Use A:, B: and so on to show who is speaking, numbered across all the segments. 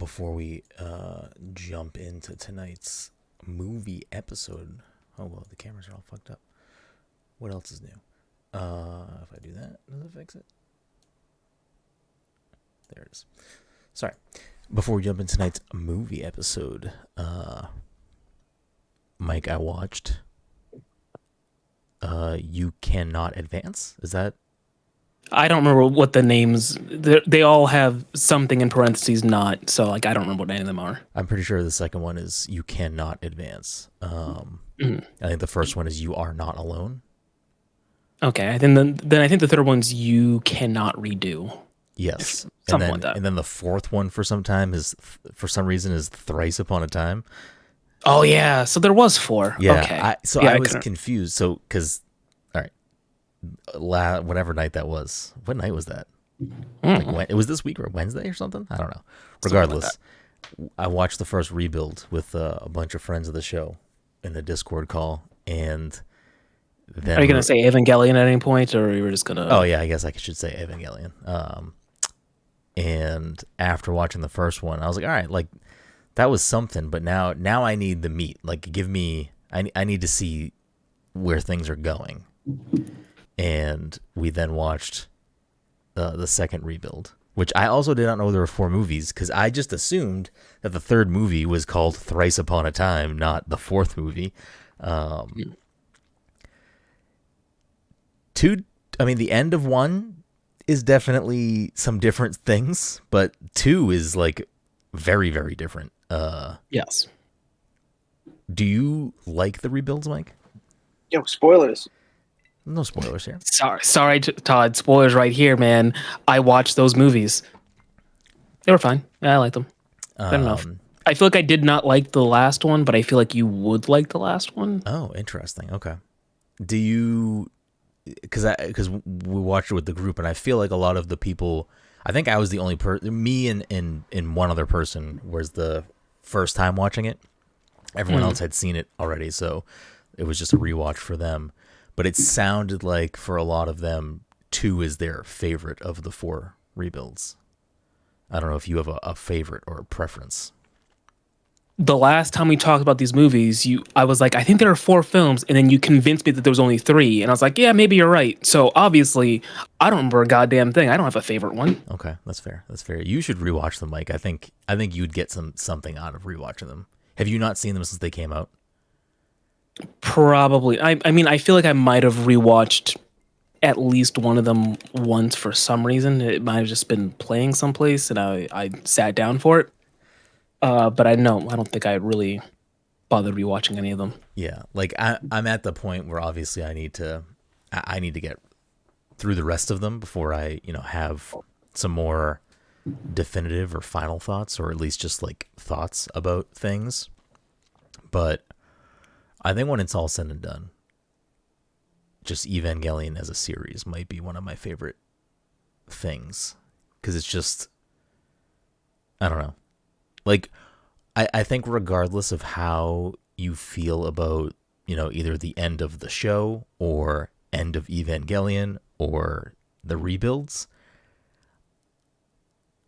A: before we jump into tonight's movie episode. Oh, well, the cameras are all fucked up. What else is new? If I do that, does it fix it? There it is. Sorry. Before we jump into tonight's movie episode, Mike, I watched You Cannot Advance. Is that?
B: I don't remember what the names. They all have something in parentheses not. So like I don't remember what any of them are.
A: I'm pretty sure the second one is You Cannot Advance. I think the first one is You Are Not Alone.
B: Okay, I think then I think the third one's You Cannot Redo.
A: Yes,
B: something like that.
A: And then the fourth one for some reason is Thrice Upon a Time.
B: Oh yeah, so there was four.
A: Yeah,
B: okay.
A: I was confused. So because all right, whatever night that was. What night was that? Like it was this week or Wednesday or something? I don't know. Regardless, I watched the first rebuild with a bunch of friends of the show in the Discord call, and then
B: are you gonna say Evangelion at any point, or you were just gonna?
A: Oh yeah, I guess I should say Evangelion. And after watching the first one, I was like, all right, like that was something, but now I need the meat. Like, give me, I need to see where things are going. And we then watched the second rebuild, which I also did not know there were 4 movies, because I just assumed that the third movie was called Thrice Upon a Time, not the fourth movie. The end of 1 is definitely some different things, but 2 is like very, very different.
B: Yes.
A: Do you like the rebuilds, Mike?
C: Yo, spoilers.
A: No spoilers here.
B: Sorry, Todd. Spoilers right here, man. I watched those movies. They were fine. Yeah, I liked them. Good enough. I feel like I did not like the last one, but I feel like you would like the last one.
A: Oh, interesting. Okay. Do you? Because we watched it with the group, and I feel like a lot of the people. I think I was the only person. Me and one other person was the first time watching it. Everyone else had seen it already, so it was just a rewatch for them. But it sounded like for a lot of them, 2 is their favorite of the 4 rebuilds. I don't know if you have a favorite or a preference.
B: The last time we talked about these movies, I was like, I think there are 4 films, and then you convinced me that there was only 3, and I was like, yeah, maybe you're right. So obviously, I don't remember a goddamn thing. I don't have a favorite one.
A: Okay, that's fair. That's fair. You should rewatch them, Mike. I think you'd get something out of rewatching them. Have you not seen them since they came out?
B: Probably. I mean, I feel like I might have rewatched at least one of them once for some reason. It might have just been playing someplace, and I sat down for it. But I don't think I really bothered rewatching any of them.
A: Yeah, like I'm at the point where obviously I need to get through the rest of them before I have some more definitive or final thoughts, or at least just like thoughts about things. But I think when it's all said and done, just Evangelion as a series might be one of my favorite things, because it's just, I don't know. Like, I think regardless of how you feel about, either the end of the show or end of Evangelion or the rebuilds,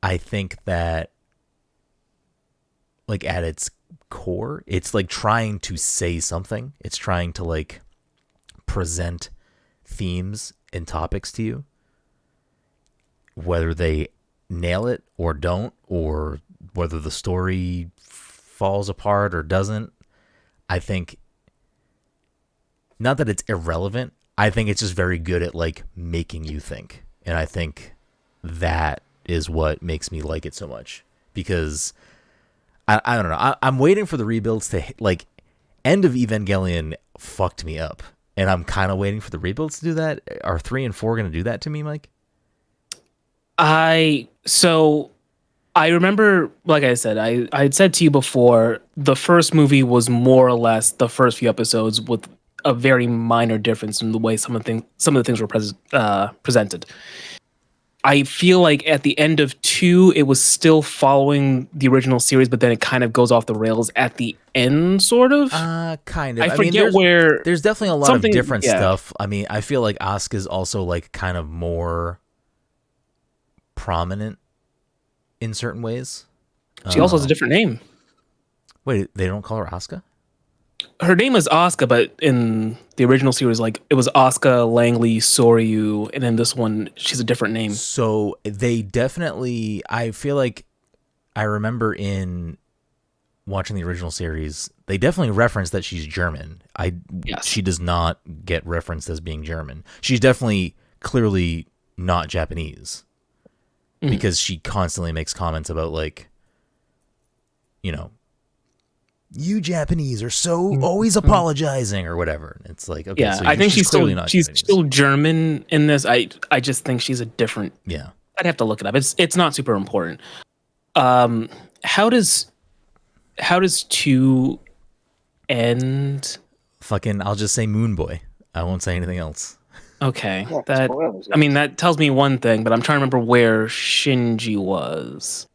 A: I think that, like, at its core, it's like trying to say something. It's trying to like present themes and topics to you, whether they nail it or don't, or whether the story falls apart or doesn't. I think not that it's irrelevant. I think it's just very good at like making you think. And I think that is what makes me like it so much, because I don't know. I'm waiting for the rebuilds to like, end of Evangelion fucked me up, and I'm kind of waiting for the rebuilds to do that. Are 3 and 4 going to do that to me, Mike?
B: I remember, like I said, I had said to you before, the first movie was more or less the first few episodes with a very minor difference in the way some of the things were presented. I feel like at the end of 2, it was still following the original series, but then it kind of goes off the rails at the end, sort of.
A: Kind of.
B: I forget where.
A: There's definitely a lot of different stuff. I mean, I feel like Asuka's also like kind of more prominent in certain ways.
B: She also has a different name.
A: Wait, they don't call her Asuka?
B: Her name is Asuka, but in the original series, like it was Asuka Langley Soryu, and in this one, she's a different name.
A: So they definitely, I feel like I remember in watching the original series, they definitely reference that she's German.
B: Yes.
A: She does not get referenced as being German. She's definitely clearly not Japanese because she constantly makes comments about like, you know, you Japanese are so always apologizing or whatever. It's like, okay,
B: Yeah,
A: so
B: I think she's
A: clearly not
B: she's
A: Japanese.
B: still German in this. I just think she's a different.
A: Yeah.
B: I'd have to look it up. It's not super important. How does 2 end?
A: Fucking, I'll just say Moon Boy. I won't say anything else.
B: Okay,
C: Yeah, spoilers,
B: I mean that tells me one thing, but I'm trying to remember where Shinji was.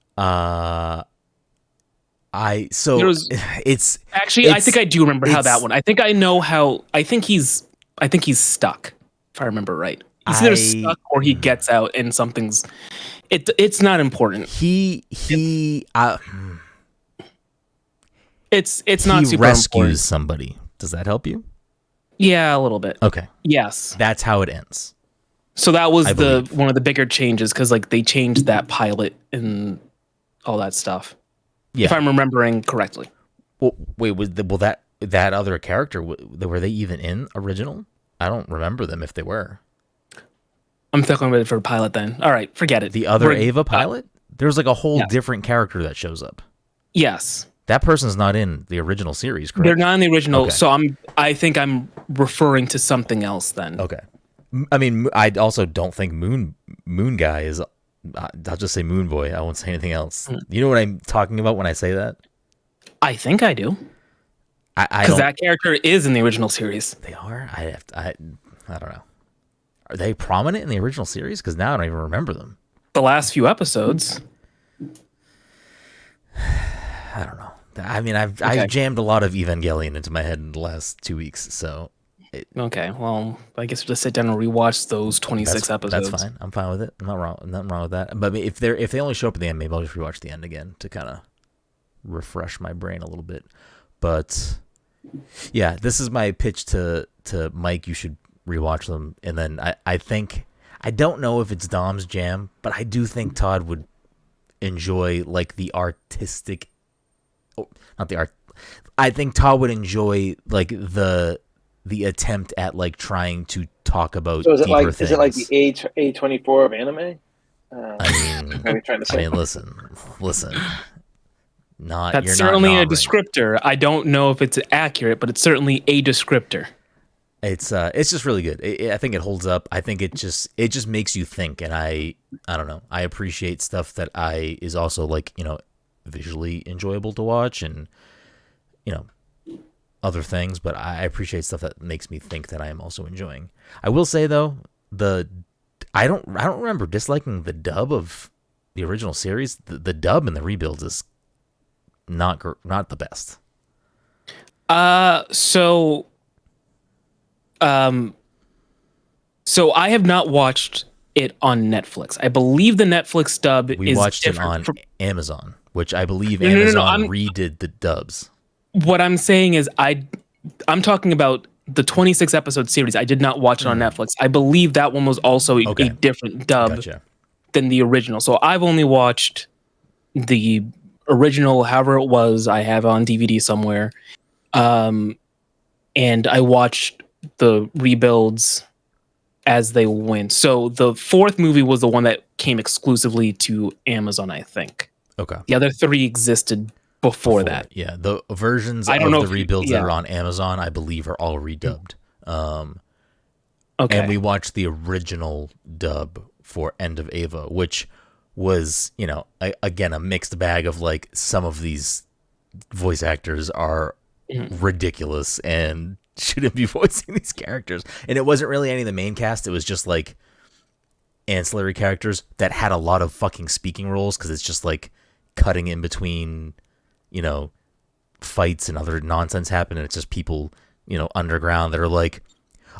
A: It's
B: Actually, I think I do remember how that one. I think I know how. I think he's stuck. If I remember right, he's either stuck or he gets out and something's. It's not important. It's not super
A: rescues
B: important.
A: somebody. Does that help you?
B: Yeah, a little bit.
A: Okay.
B: Yes.
A: That's how it ends.
B: So that was
A: believe.
B: one of the bigger changes because like they changed that pilot and all that stuff.
A: Yeah.
B: If I'm remembering correctly.
A: Well, wait, that other character, were they even in original? I don't remember them if they were.
B: I'm thinking for a pilot then. All right, forget it.
A: The other Ava pilot? There's like a whole
B: Yeah.
A: different character that shows up.
B: Yes.
A: That person's not in the original series, correct?
B: They're not in the original,
A: Okay.
B: so I think I'm referring to something else then.
A: Okay. I mean, I also don't think Moon Guy is. I'll just say Moon Boy. I won't say anything else. You know what I'm talking about when I say that?
B: I think I do. Because that character is in the original series.
A: They are. I don't know. Are they prominent in the original series? Because now I don't even remember them.
B: The last few episodes.
A: I don't know. I mean, I've jammed a lot of Evangelion into my head in the last 2 weeks, so.
B: Okay, well, I guess we'll just sit down and rewatch those 26 episodes.
A: That's fine. I'm fine with it. I'm not wrong. Nothing wrong with that. But if they only show up at the end, maybe I'll just rewatch the end again to kind of refresh my brain a little bit. But yeah, this is my pitch to Mike. You should rewatch them, and then I think I don't know if it's Dom's jam, but I do think Todd would enjoy like the artistic. Not the art. I think Todd would enjoy like the attempt at like trying to talk about.
C: So is it like
A: things.
C: is it like the A24 of anime?
A: I mean,
C: Are we trying to say?
A: listen.
B: That's certainly a descriptor. I don't know if it's accurate, but it's certainly a descriptor.
A: It's just really good. I think it holds up. I think it just makes you think, and I don't know. I appreciate stuff that is also like, you know, visually enjoyable to watch, and you know, other things. But I appreciate stuff that makes me think that I am also enjoying. I will say though, I don't remember disliking the dub of the original series. The dub in the rebuilds is not the best.
B: So I have not watched it on Netflix. I believe the Netflix dub
A: we
B: is
A: watched it on Amazon, which I believe Amazon redid the dubs.
B: What I'm saying is I'm talking about the 26 episode series. I did not watch it on Netflix. I believe that one was also a different dub than the original. So I've only watched the original, however it was. I have it on DVD somewhere. And I watched the rebuilds as they went. So the fourth movie was the one that came exclusively to Amazon, I think.
A: Okay.
B: The other three existed before that.
A: Yeah, the versions
B: I don't know
A: of the rebuilds that are on Amazon, I believe, are all redubbed. And we watched the original dub for End of Ava, which was, you know, again, a mixed bag of like some of these voice actors are ridiculous and shouldn't be voicing these characters. And it wasn't really any of the main cast. It was just like ancillary characters that had a lot of fucking speaking roles because it's just like cutting in between, you know, fights and other nonsense happen. And it's just people, you know, underground that are like,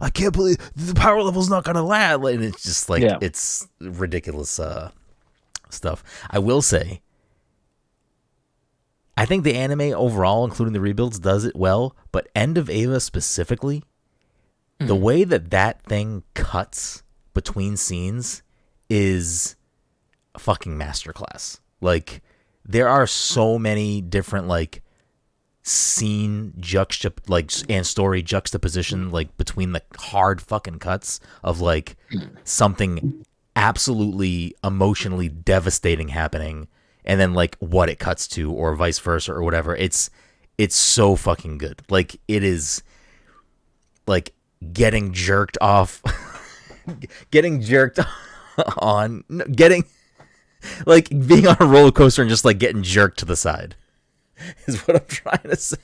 A: I can't believe the power level's not going to land. And it's just like, it's ridiculous stuff. I will say, I think the anime overall, including the rebuilds, does it well. But End of Eva specifically, the way that thing cuts between scenes is a fucking masterclass. Like, there are so many different like scene and story juxtaposition like between the hard fucking cuts of like something absolutely emotionally devastating happening and then like what it cuts to or vice versa or whatever. It's so fucking good. Like, it is like getting jerked off getting jerked on getting like being on a roller coaster and just like getting jerked to the side is what I'm trying to say.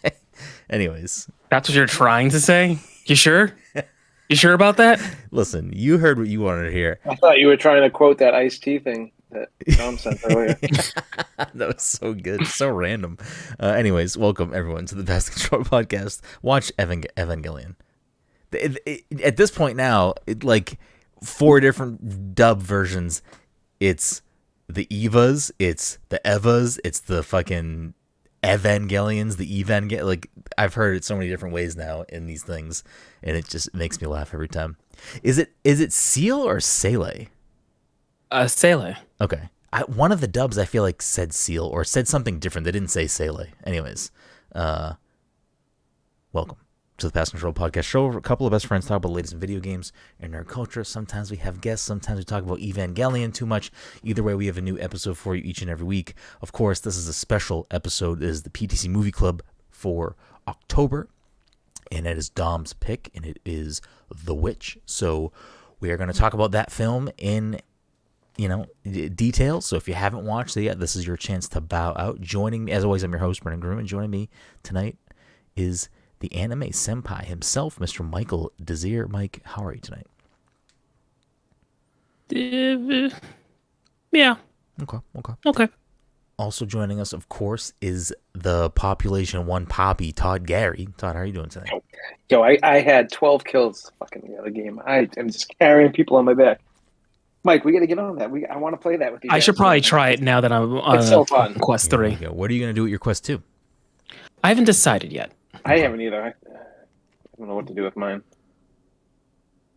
A: Anyways.
B: That's what you're trying to say? You sure? You sure about that?
A: Listen, you heard what you wanted to hear.
C: I thought you were trying to quote that Ice-T thing that Tom sent earlier.
A: That was so good. So random. Anyways, welcome everyone to the Pest Control Podcast. Watch Evangelion. At this point now, like 4 different dub versions. It's the Evas, it's the Evas, it's the fucking Evangelions, the like I've heard it so many different ways now in these things, and it just makes me laugh every time. Is it Seal or Sele?
B: Sele.
A: Okay. One of the dubs I feel like said Seal or said something different. They didn't say Sele. Anyways, welcome to the Pest Control Podcast show. A couple of best friends talk about the latest in video games and nerd culture. Sometimes we have guests. Sometimes we talk about Evangelion too much. Either way, we have a new episode for you each and every week. Of course, this is a special episode. It is the PTC Movie Club for October, and it is Dom's pick, and it is The Witch. So we are going to talk about that film in detail. So if you haven't watched it yet, this is your chance to bow out. Joining me, as always, I'm your host, Brenden Groom, and joining me tonight is the anime senpai himself, Mr. Michael Desir. Mike, how are you tonight?
B: Yeah.
A: Okay. Also joining us, of course, is the Population 1 Poppy, Todd Gary. Todd, how are you doing tonight?
C: Yo, I had 12 kills fucking the other game. I am just carrying people on my back. Mike, we got to get on that. I want to play that with you.
B: I should probably try it now that I'm on
C: so fun.
B: Quest 3.
A: What are you going to do with your Quest 2?
B: I haven't decided yet.
C: I haven't either. I don't know what to do with mine.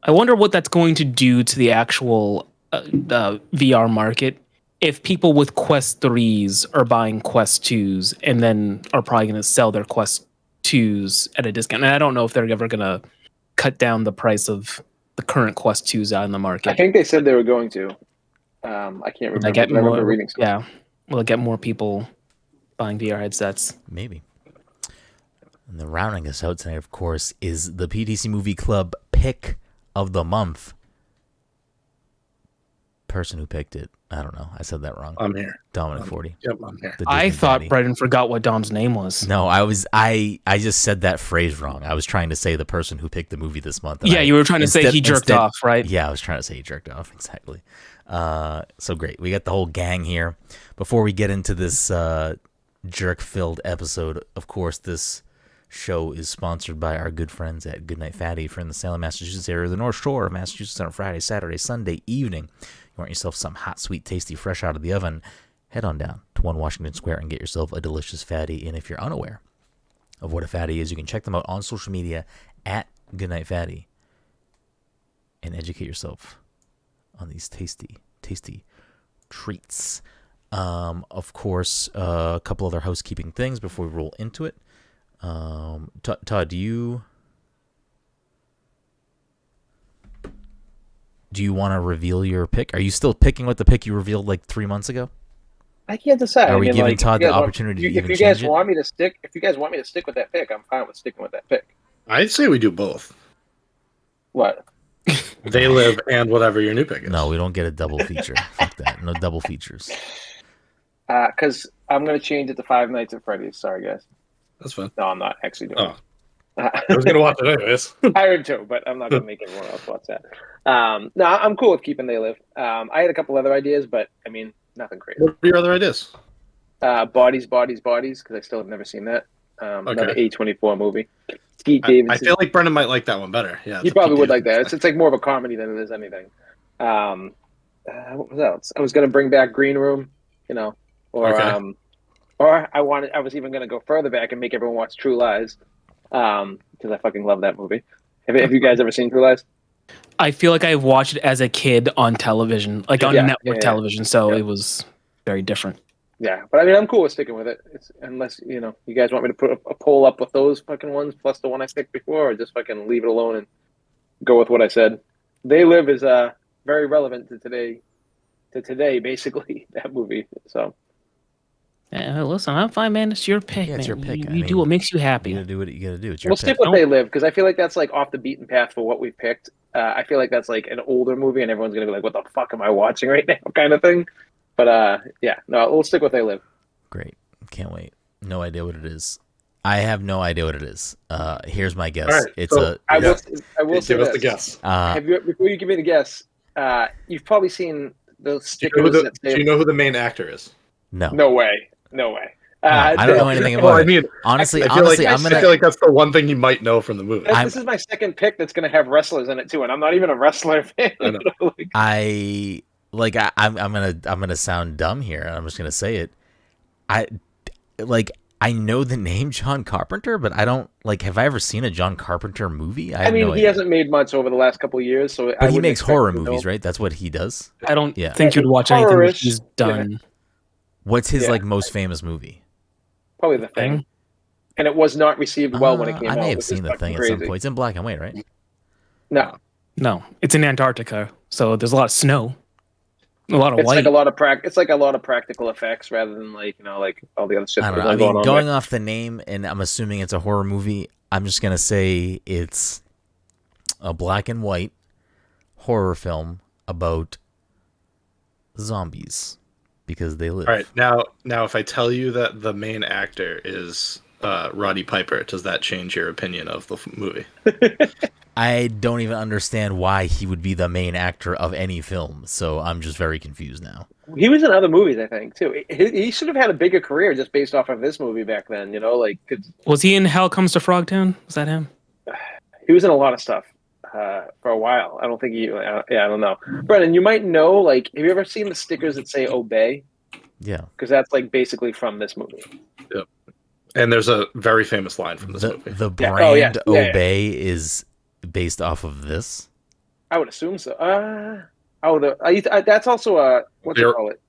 B: I wonder what that's going to do to the actual VR market if people with Quest 3s are buying Quest 2s and then are probably going to sell their Quest 2s at a discount. And I don't know if they're ever going to cut down the price of the current Quest 2s out in the market.
C: I think they said they were going to. I can't remember. I remember reading something.
B: Yeah. Will it get more people buying VR headsets?
A: Maybe. And the rounding us out tonight, of course, is the PTC Movie Club pick of the month. Person who picked it, I don't know. I said that wrong.
D: I'm here.
A: Dominic 40.
D: Yep, I'm here.
B: I thought Brenden forgot what Dom's name was.
A: No, I just said that phrase wrong. I was trying to say the person who picked the movie this month.
B: Yeah, you were trying to say he jerked off, right?
A: Yeah, I was trying to say he jerked off, exactly. So great. We got the whole gang here. Before we get into this jerk-filled episode, of course, this show is sponsored by our good friends at Goodnight Fatty. If you're in the Salem, Massachusetts area, the North Shore of Massachusetts on Friday, Saturday, Sunday evening, you want yourself some hot, sweet, tasty, fresh out of the oven, head on down to 1 Washington Square and get yourself a delicious fatty. And if you're unaware of what a fatty is, you can check them out on social media at Goodnight Fatty and educate yourself on these tasty, tasty treats. Of course, a couple other housekeeping things before we roll into it. Todd, do you want to reveal your pick? Are you still picking with the pick you revealed like 3 months ago?
C: I can't decide.
A: Are we giving Todd the opportunity to even change it?
C: If you guys want me to stick with that pick, I'm fine with sticking with that pick.
D: I'd say we do both.
C: What?
D: They Live and whatever your new pick is.
A: No, we don't get a double feature. Fuck that. No double features.
C: Because I'm going to change it to Five Nights at Freddy's. Sorry, guys.
D: That's fine.
C: No, I'm not actually doing it.
D: I was going to watch it anyways.
C: I heard too, but I'm not going to make everyone else watch that. No, I'm cool with keeping They Live. I had a couple other ideas, but I mean, nothing crazy.
D: What are your other ideas?
C: Bodies, because I still have never seen that. Another A24 movie. Pete
D: I
C: Davidson.
D: feel like Brenden might like that one better. Yeah,
C: He probably would like that. It's like more of a comedy than it is anything. What was else? I was going to bring back Green Room, or
D: Okay.
C: Or I was even going to go further back and make everyone watch True Lies, because I fucking love that movie. Have you guys ever seen True Lies?
B: I feel like I watched it as a kid on television, like on network television, so it was very different.
C: Yeah, but I mean, I'm cool with sticking with it. Unless you guys want me to put a poll up with those fucking ones plus the one I picked before, or just fucking leave it alone and go with what I said. They Live is very relevant to today. Basically, that movie. So.
B: Yeah, listen, I'm fine, man. It's your pick,
A: Yeah,
B: man.
A: it's your pick.
B: You do what makes you happy.
A: You gotta do what you gotta do. It's your
C: We'll
A: pick.
C: stick with They Live because I feel like that's like off the beaten path for what we picked. I feel like that's like an older movie, and everyone's gonna be like, "What the fuck am I watching right now?" kind of thing. But yeah, no, we'll stick with They Live.
A: Great, can't wait. No idea what it is. I have no idea what it is. Here's my guess.
D: All right,
A: It's
D: so,
C: I will say
D: give us
C: this.
D: the guess.
C: Before you give me the guess, you've probably seen those
D: Do
C: stickers that say.
D: you know who the main actor is?
A: no.
C: No way.
A: I don't know anything about
D: Well, I
A: it.
D: mean,
A: Honestly,
D: I feel like that's the one thing you might know from the movie.
C: This is my second pick that's going to have wrestlers in it too, and I'm not even a wrestler fan.
D: I know.
A: I'm gonna sound dumb here. I'm just gonna say it. I know the name John Carpenter, but I don't have I ever seen a John Carpenter movie? I mean,
C: he hasn't made much over the last couple of years, so
A: but he makes horror movies, right? That's what he does.
B: I don't think you'd watch anything that he's done.
C: Yeah.
A: What's his most famous movie?
C: Probably The Thing. And it was not received well when it came out.
A: I may have seen The Thing at some point. It's in black and white, right?
C: No,
B: it's in Antarctica, so there's a lot of snow, a lot of white.
C: It's like a lot of practical effects rather than like all the other shit.
A: I don't know. I mean, going off the name, and I'm assuming it's a horror movie. I'm just gonna say it's a black and white horror film about zombies because they live.
D: All right, now, if I tell you that the main actor is Roddy Piper, does that change your opinion of the movie?
A: I don't even understand why he would be the main actor of any film, so I'm just very confused now.
C: He was in other movies, I think, too. He should have had a bigger career just based off of this movie back then.
B: Was he in Hell Comes to Frogtown? Was that him?
C: He was in a lot of stuff for a while. I don't think I don't know. Brenden, you might know. Have you ever seen the stickers that say "Obey"?
A: Yeah,
C: because that's basically from this movie.
D: Yep. And there's a very famous line from this movie.
A: The brand Obey is based off of this.
C: I would assume so. That's also what do you call it?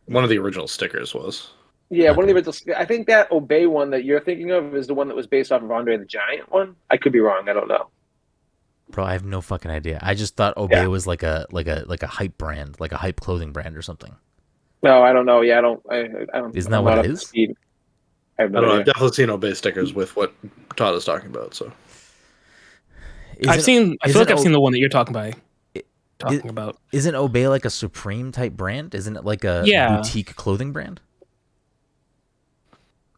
D: One of the original stickers was.
C: Yeah, one of the original. I think that Obey one that you're thinking of is the one that was based off of Andre the Giant one. I could be wrong. I don't know.
A: Bro, I have no fucking idea. I just thought Obey was like a hype brand, like a hype clothing brand or something.
C: No, I don't know. Yeah, I don't.
A: Isn't that what it is?
C: I don't
D: know. I've definitely seen Obey stickers with what Todd is talking about. So
B: I feel like I've seen the one that you're talking about.
A: Isn't Obey like a Supreme type brand? Isn't it like a boutique clothing brand?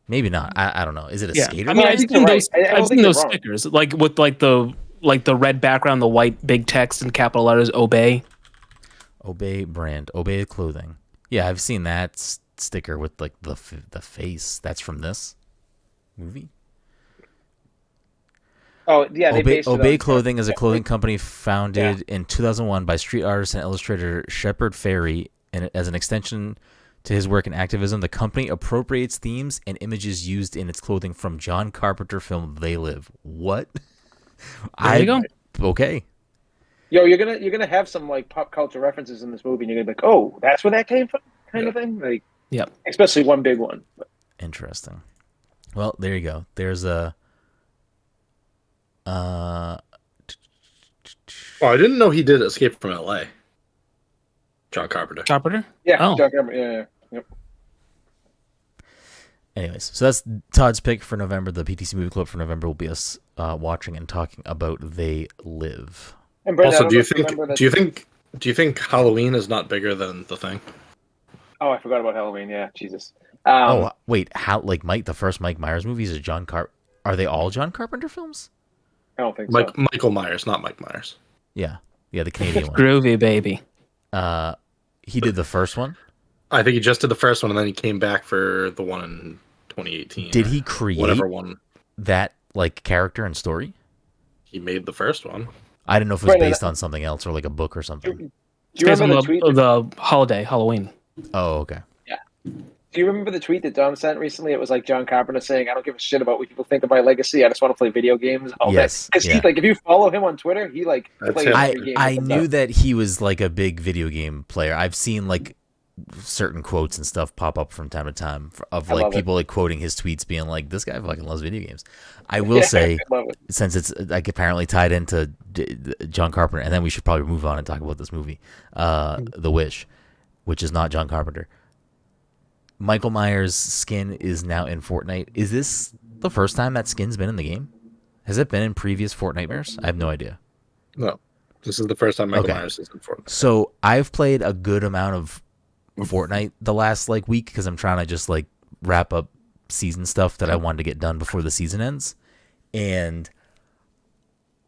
A: Maybe not. I don't know. Is it a skater?
B: I mean, I've seen those stickers, with the red background, the white big text in capital letters. Obey
A: brand. Obey clothing. Yeah, I've seen that sticker with the face. That's from this movie.
C: Oh yeah,
A: Obey Clothing is a clothing company founded in 2001 by street artist and illustrator Shepard Fairey, and as an extension to his work in activism, the company appropriates themes and images used in its clothing from John Carpenter film They Live. What?
B: There you go.
A: Okay.
C: Yo, you're gonna have some pop culture references in this movie, and you're gonna be like, "Oh, that's where that came from," kind of thing. Especially one big one.
A: Interesting. Well, there you go. There's a.
D: Oh, I didn't know he did Escape from L.A. John Carpenter.
C: Yeah.
B: Oh.
C: John Carpenter. Yeah. Yep.
A: Anyways, so that's Todd's pick for November. The PTC Movie Club for November will be us watching and talking about They Live.
C: And Brenden,
D: also, do you think Halloween is not bigger than The Thing?
C: Oh, I forgot about Halloween. Yeah, Jesus.
A: Wait, Mike, the first Mike Myers movies is are they all John Carpenter films?
C: I don't think so.
D: Michael Myers, not Mike Myers.
A: Yeah, the Canadian one.
B: Groovy baby.
A: He did the first one.
D: I think he just did the first one, and then he came back for the one in 2018.
A: Did he create
D: whatever one
A: that character and story?
D: He made the first one.
A: I didn't know if it was based on something else or a book or something.
C: Do you remember the tweet?
B: The holiday, Halloween.
A: Oh, okay.
C: Yeah. Do you remember the tweet that Dom sent recently? It was like John Carpenter saying, "I don't give a shit about what people think of my legacy. I just want to play video games all day."
A: Yes,
C: Because
A: yeah.
C: he like, if you follow him on Twitter, he like
D: That's
C: plays
D: him.
C: every game.
A: I knew that he was like a big video game player. I've seen like certain quotes and stuff pop up from time to time of like people like quoting his tweets, being like, "This guy fucking loves video games." I will say, since it's like apparently tied into John Carpenter, and then we should probably move on and talk about this movie, The Wish, which is not John Carpenter. Michael Myers' skin is now in Fortnite. Is this the first time that skin's been in the game? Has it been in previous Fortnitemares? I have no idea.
D: No, this is the first time Michael Myers is in Fortnite.
A: So I've played a good amount of Fortnite the last like week because I'm trying to just like wrap up season stuff that I wanted to get done before the season ends. And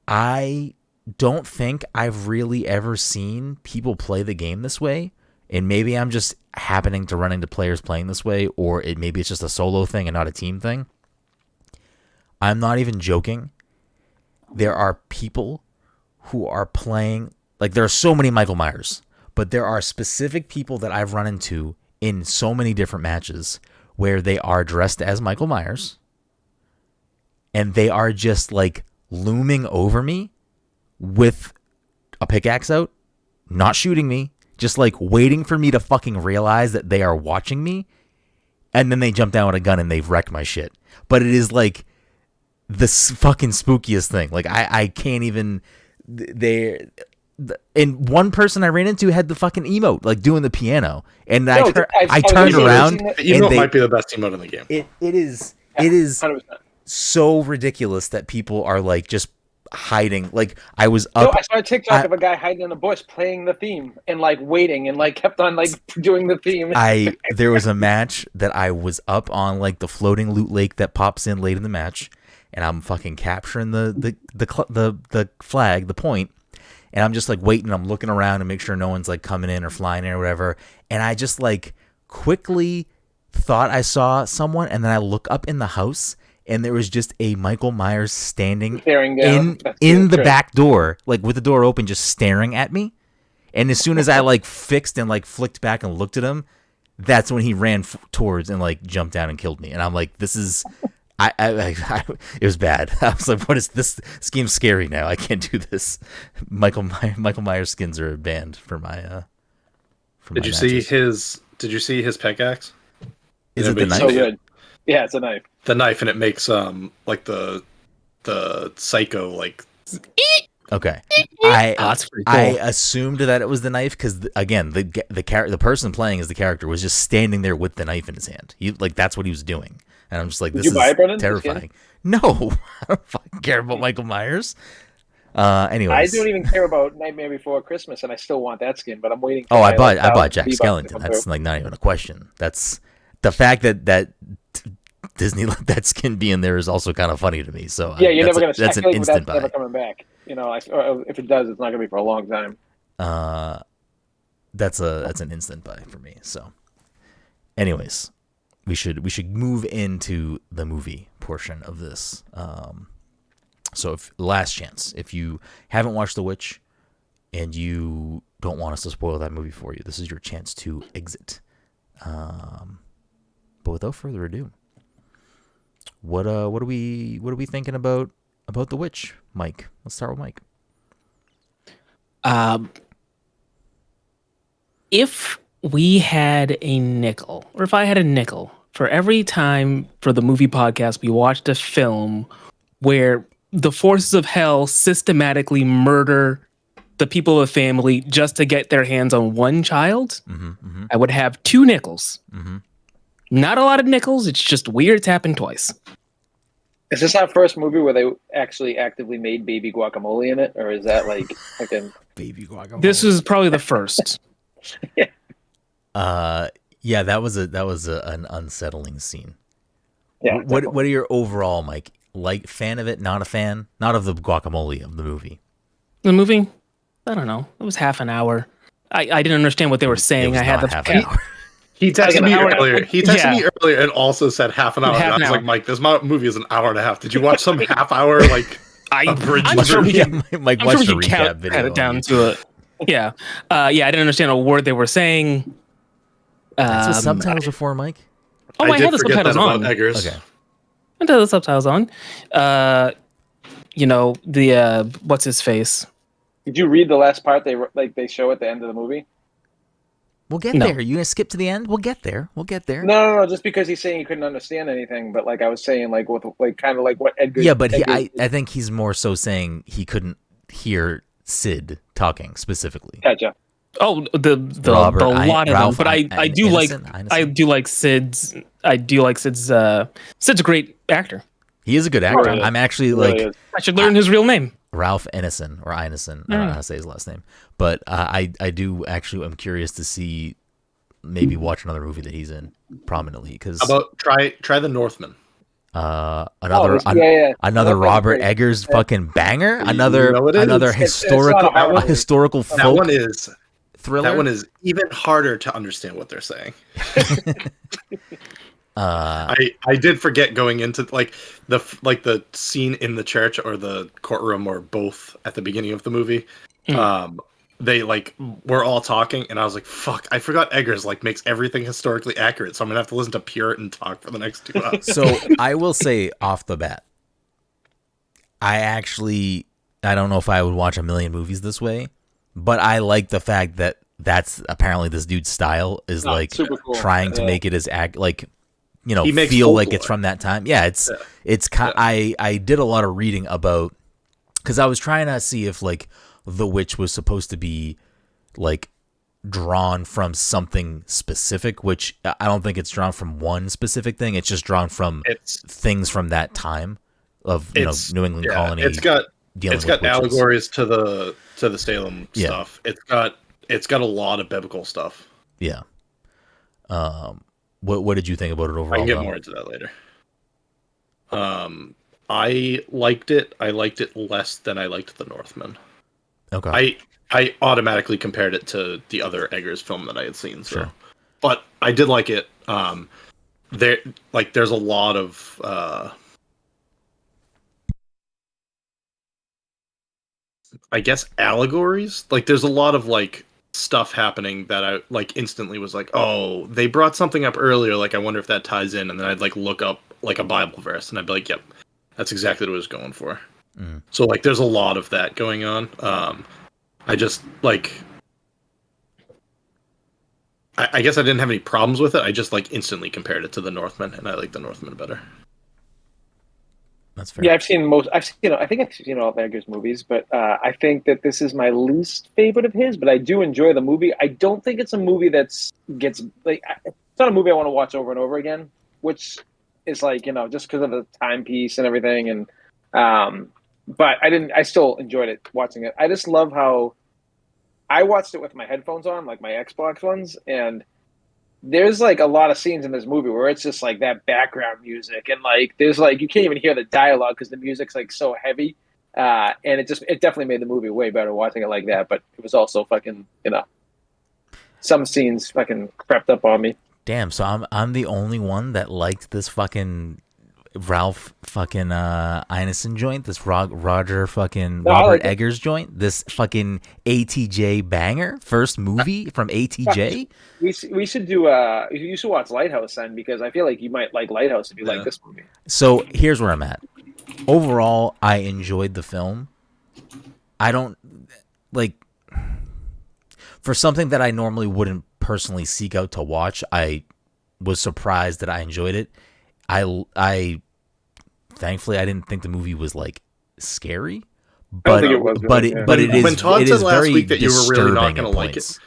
A: I don't think I've really ever seen people play the game this way. And maybe I'm just happening to run into players playing this way, or maybe it's just a solo thing and not a team thing. I'm not even joking. There are people who are playing, like there are so many Michael Myers, but there are specific people that I've run into in so many different matches where they are dressed as Michael Myers and they are just like looming over me with a pickaxe out, not shooting me, just like waiting for me to fucking realize that they are watching me. And then they jump down with a gun and they've wrecked my shit. But it is like the fucking spookiest thing. Like I can't even, and one person I ran into had the fucking emote, like doing the piano. And I turned around.
D: The emote might be the best emote in the game.
A: It is 100%. So ridiculous that people are like just hiding. Like I was up.
C: I saw a TikTok of a guy hiding in a bush playing the theme and like waiting and like kept on like doing the theme.
A: There was a match that I was up on like the floating loot lake that pops in late in the match, and I'm fucking capturing the flag, the point, and I'm just like waiting. I'm looking around to make sure no one's like coming in or flying in or whatever, and I just like quickly thought I saw someone, and then I look up in the house. And there was just a Michael Myers standing in the back door, like with the door open, just staring at me. And as soon as I like fixed and like flicked back and looked at him, that's when he ran towards and like jumped down and killed me. And I'm like, this is, it was bad. I was like, what is this? This game's scary now. I can't do this. Michael Myers skins are banned for my.
D: Did you see his pickaxe?
A: Is it the knife?
C: So good. Yeah, it's a knife.
D: The knife, and it makes like the psycho like.
A: Okay,
B: that's pretty cool.
A: I assumed that it was the knife because again, the person playing as the character was just standing there with the knife in his hand. Like that's what he was doing, and I'm just like, this is terrifying. No, I don't fucking care about Michael Myers. Anyways,
C: I don't even care about Nightmare Before Christmas, and I still want that skin, but I'm waiting.
A: For I bought Jack Skellington. That's like not even a question. That's the fact that Disney let that skin be in there is also kind of funny to me. So
C: yeah, you're never going to.
A: That's an instant buy.
C: Never coming back. You know, if it does, it's not going to be for a long time.
A: That's an instant buy for me. So, anyways, we should move into the movie portion of this. So, last chance, if you haven't watched The Witch and you don't want us to spoil that movie for you, this is your chance to exit. But without further ado, what are we thinking about The Witch, Mike? Let's start with Mike.
B: If we had a nickel, or if I had a nickel for every time for the movie podcast we watched a film where the forces of hell systematically murder the people of a family just to get their hands on one child, I would have 2 nickels. Not a lot of nickels. It's just weird. It's happened twice.
C: Is this our first movie where they actually actively made baby guacamole in it, or is that like fucking
A: baby guacamole?
B: This is probably the first.
C: Yeah.
A: Yeah, that was an unsettling scene.
C: Yeah.
A: What are your overall, Mike? Like, fan of it? Not a fan? Not of the guacamole, of the movie.
B: The movie? I don't know. It was half an hour. I didn't understand what they were saying. I had
A: half an hour.
D: He texted me earlier. He texted me earlier and also said half an hour. And I was like, Mike, this movie is an hour and a half. Did you watch some half hour like abridged?
B: I'm sure we can.
A: Mike watched the recap video.
B: Cut it down to it. Yeah. I didn't understand a word they were saying.
A: That's what subtitles are for, Mike.
B: I had the subtitles on.
D: Eggers.
A: Okay.
B: I had the subtitles on. What's his face?
C: Did you read the last part they show at the end of the movie?
A: We'll get there. You gonna skip to the end? We'll get there.
C: No. Just because he's saying he couldn't understand anything, but like I was saying, like with like kind of like what Edgar.
A: Yeah, but I think he's more so saying he couldn't hear Sid talking specifically.
C: Gotcha.
B: Oh, the
A: Robert,
B: lot of
A: Ralph,
B: them, but I do like Sid's. Sid's a great actor.
A: He is a good actor.
C: Really?
A: I'm actually
C: Really
B: I should learn his real name.
A: Ralph Ineson or Ineson. I don't know how to say his last name, but I do actually. I'm curious to see maybe watch another movie that he's in prominently. Because
D: about try The Northman.
A: Another Robert Eggers fucking banger. Another historical folk.
D: That one is
A: thriller.
D: That one is even harder to understand what they're saying. I did forget going into the scene in the church or the courtroom or both at the beginning of the movie. They were all talking and I was like, fuck, I forgot Eggers makes everything historically accurate, so I'm gonna have to listen to Puritan talk for the next 2 hours.
A: So I will say off the bat, I don't know if I would watch a million movies this way, but I like the fact that that's apparently this dude's style is
C: super cool.
A: Trying to make it as
D: he makes
A: feel like
D: folklore.
A: it's from that time. Yeah, I did a lot of reading about, because I was trying to see if The Witch was supposed to be drawn from something specific, which I don't think it's drawn from one specific thing. It's just drawn from things from that time of New England colony.
D: It's got allegories to the Salem stuff. It's got a lot of biblical stuff.
A: Yeah. What did you think about it overall?
D: I can get more into that later. I liked it. I liked it less than I liked The Northman.
A: Okay.
D: I automatically compared it to the other Eggers film that I had seen. So.
A: Sure.
D: But I did like it. There's a lot of I guess allegories. There's a lot of stuff happening that I instantly was oh, they brought something up earlier, I wonder if that ties in, and then I'd look up a Bible verse and I'd be like, yep, that's exactly what I was going for. So there's a lot of that going on. I just I guess I didn't have any problems with it. I just instantly compared it to The Northman, and I like The Northman better.
A: That's fair.
C: Yeah, I think I've seen all of Eggers' movies, but I think that this is my least favorite of his. But I do enjoy the movie. I don't think it's a movie it's not a movie I want to watch over and over again, which is just because of the timepiece and everything. And but I still enjoyed it watching it. I just love how I watched it with my headphones on, my Xbox ones, and there's a lot of scenes in this movie where it's just that background music, and there's you can't even hear the dialogue because the music's so heavy, and it definitely made the movie way better watching it like that. But it was also fucking some scenes fucking crept up on me.
A: Damn, so I'm the only one that liked this fucking Ralph fucking Ineson joint, this Roger fucking Robert Eggers joint, this fucking ATJ banger, first movie from ATJ.
C: We should do you should watch Lighthouse then, because I feel like you might like Lighthouse if you like this movie.
A: So here's where I'm at. Overall, I enjoyed the film. I don't for something that I normally wouldn't personally seek out to watch, I was surprised that I enjoyed it. I thankfully I didn't think the movie was scary, but it is.
D: When Todd said last week that you were really not
A: going
D: to like it,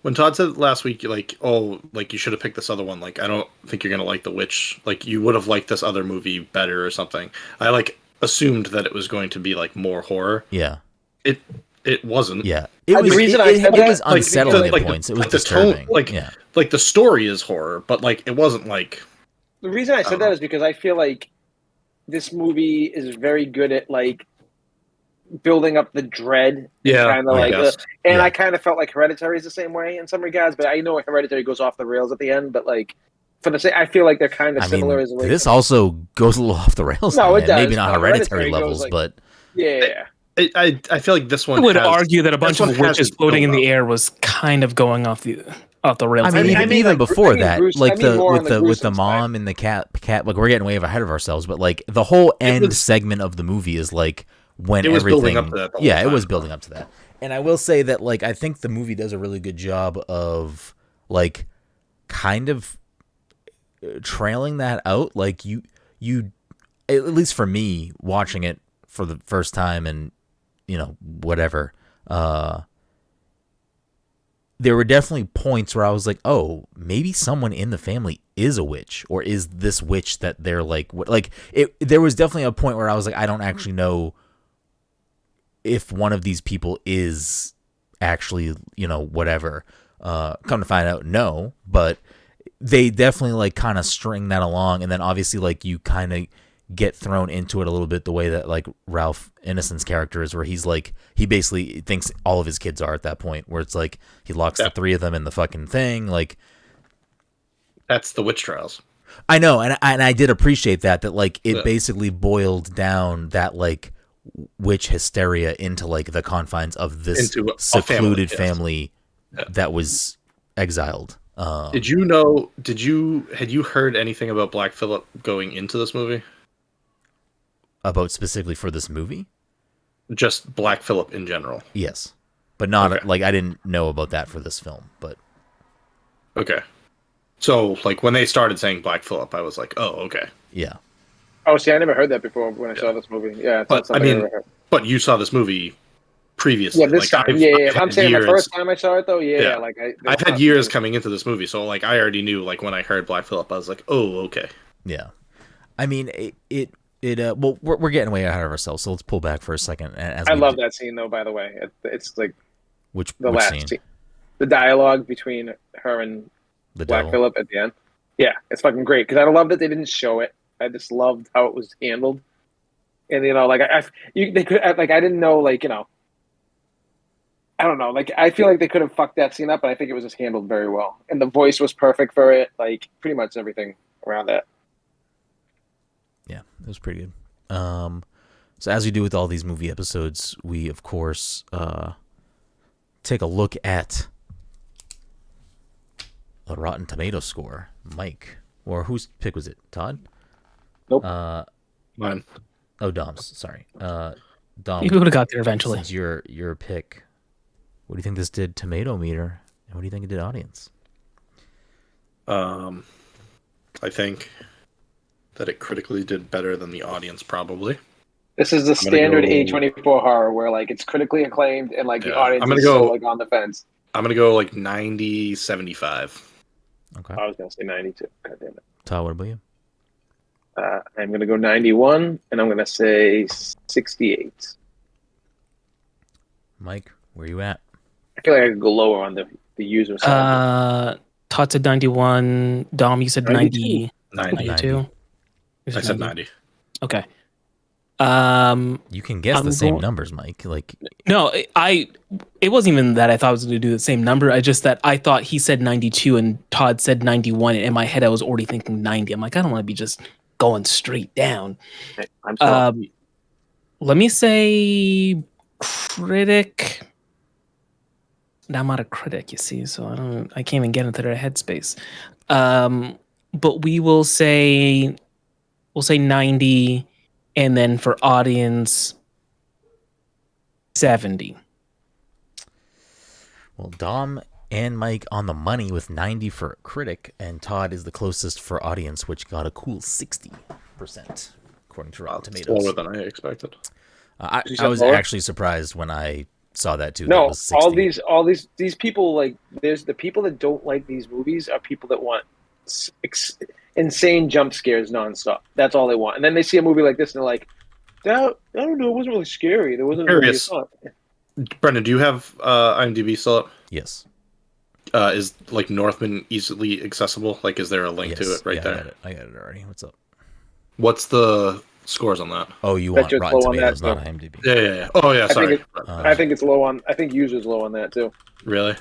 D: when Todd said last week you should have picked this other one, I don't think you're gonna like The Witch. You would have liked this other movie better or something. I assumed that it was going to be more horror.
A: Yeah,
D: it wasn't.
A: Yeah, it was. It was unsettling at points. It was disturbing.
D: The story is horror, but it wasn't
C: The reason I said that is because I feel like this movie is very good at building up the dread.
D: Yeah,
C: I kind of felt like Hereditary is the same way in some regards, but I know Hereditary goes off the rails at the end. But for the sake, I feel like they're kind of similar as a way.
A: This also goes a little off the rails.
C: No, it does.
A: Maybe not Hereditary levels, but
C: yeah.
D: I feel like this one.
B: I would argue that a bunch of witches floating in the air was kind of going off the. off the rails.
A: I mean, even
C: like,
A: before that,
C: Bruce,
A: like
C: more on the
A: with the
C: gruesome
A: mom and the cat. Like we're getting way ahead of ourselves, but like the whole end segment of the movie is like when
D: it was
A: everything.
D: building up to that.
A: Yeah, it was building up to that, and I will say that like I think the movie does a really good job of like kind of trailing that out. Like you at least for me watching it for the first time and whatever. There were definitely points where I was like, oh, maybe someone in the family is a witch, or is this witch that they're like it. There was definitely a point where I was like, I don't actually know if one of these people is actually, whatever. Come to find out, no, but they definitely like kind of string that along, and then obviously like you kind of get thrown into it a little bit the way that like Ralph Ineson's character is, where he's like he basically thinks all of his kids are at that point, where it's like he locks the three of them in the fucking thing. Like
D: that's the witch trials. I
A: know, and I did appreciate that like it basically boiled down that like witch hysteria into like the confines of this secluded family that was exiled.
D: Had you heard anything about Black Phillip going into this movie?
A: About specifically for this movie?
D: Just Black Phillip in general.
A: Yes. But not like I didn't know about that for this film, but
D: okay. So like when they started saying Black Phillip, I was like, oh, okay.
A: Yeah.
C: Oh, see, I never heard that before when I saw this movie. Yeah,
D: but I mean, but you saw this movie previously.
C: Yeah, this time. I'm saying the first time I saw it though. Yeah. Like
D: I've had years coming into this movie, so like I already knew. Like when I heard Black Phillip, I was like, oh, okay.
A: Yeah. I mean, well, we're getting way ahead of ourselves, so let's pull back for a second.
C: I love that scene though. By the way, it's like
A: which
C: last scene? The dialogue between her and Black Phillip at the end. Yeah, it's fucking great because I love that they didn't show it. I just loved how it was handled, and like they could like I didn't know like I don't know like I feel like they could have fucked that scene up, but I think it was just handled very well, and the voice was perfect for it. Like pretty much everything around that.
A: Yeah, it was pretty good. So as we do with all these movie episodes, we of course take a look at a Rotten Tomato score. Mike, or whose pick was it? Todd?
C: Nope.
D: Mine.
A: Oh, Dom's. Sorry. Dom.
B: You would have got there eventually.
A: Since your pick, what do you think this did tomato meter, and what do you think it did audience?
D: I think that it critically did better than the audience, probably.
C: This is the standard A24 horror where like it's critically acclaimed and like the audience is so like on the fence.
D: I'm gonna go like 90-75.
A: Okay.
C: I was gonna say 92. God damn it.
A: Todd, what about you?
C: I'm gonna go 91, and I'm gonna say 68.
A: Mike, where you at?
C: I feel like I could go lower on the user side.
B: Todd said 91. Dom, you said 90. 92.
D: I said 90.
B: Okay.
A: You can guess the same numbers, Mike. Like
B: no, it wasn't even that I thought I was going to do the same number. I just that I thought he said 92 and Todd said 91. And in my head, I was already thinking 90. I'm like, I don't want to be just going straight down.
C: I'm sorry.
B: Let me say critic. Now I'm not a critic, you see, so I can't even get into their headspace. But we'll say 90, and then for audience 70.
A: Well, Dom and Mike on the money with 90 for critic, and Todd is the closest for audience, which got a cool 60%, according to Rotten Tomatoes.
D: Lower than I expected.
A: I was actually surprised when I saw that too.
C: No,
A: that was
C: all these people, like there's the people that don't like these movies are people that want insane jump scares nonstop. That's all they want. And then they see a movie like this and they're like, I don't know, it wasn't really scary. There wasn't really
D: Brenden, do you have IMDb still up?
A: Yes.
D: Is like Northman easily accessible? Like, is there a link to it there?
A: I got it already. What's up?
D: What's the scores on that?
A: Oh, you want Rotten Tomatoes, not IMDb.
D: Yeah. Oh, yeah, sorry.
C: I think it's low on, I think users low on that too.
D: Really?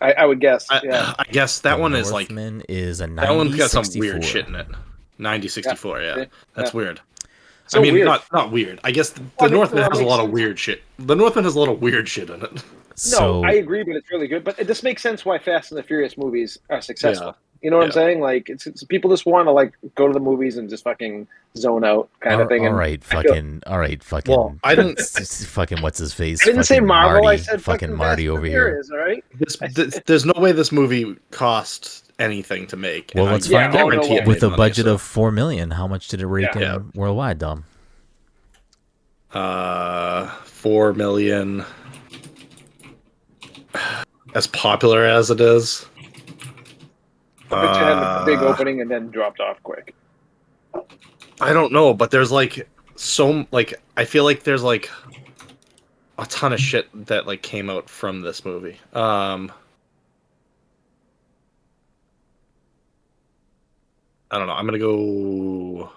C: I would guess.
D: I guess that one is like...
A: Northman is a 90,
D: that one's got some
A: 64.
D: Weird shit in it. 90-64, yeah. That's weird.
C: So
D: I mean,
C: weird.
D: not weird. I guess the Northman has a lot of weird shit. The Northman has a lot of weird shit in it.
A: So
C: I agree, but it's really good. But this makes sense why Fast and the Furious movies are successful.
D: Yeah.
C: You know what I'm saying? Like, it's people just want to like go to the movies and just fucking zone out kind of thing.
A: all right, fucking.
D: Well, I didn't.
A: fucking what's his face?
C: I didn't say
A: Fucking
C: Marvel.
A: Marty,
C: I said
A: fucking
C: fucking
A: Marty
C: Fast and
A: over
C: the
A: here.
C: Furious. All right.
D: There's no way this movie cost anything to make.
A: Well,
D: and
A: let's
D: I
A: find out.
D: guarantee it
A: With
D: made
A: a
D: money,
A: budget
D: so.
A: of $4 million, how much did it rake
C: Yeah.
A: in worldwide, Dom?
D: 4 million. As popular as it is.
C: I bet you had a big opening and then dropped off quick.
D: I don't know, but there's like I feel like there's like a ton of shit that like came out from this movie. I don't know. I'm gonna go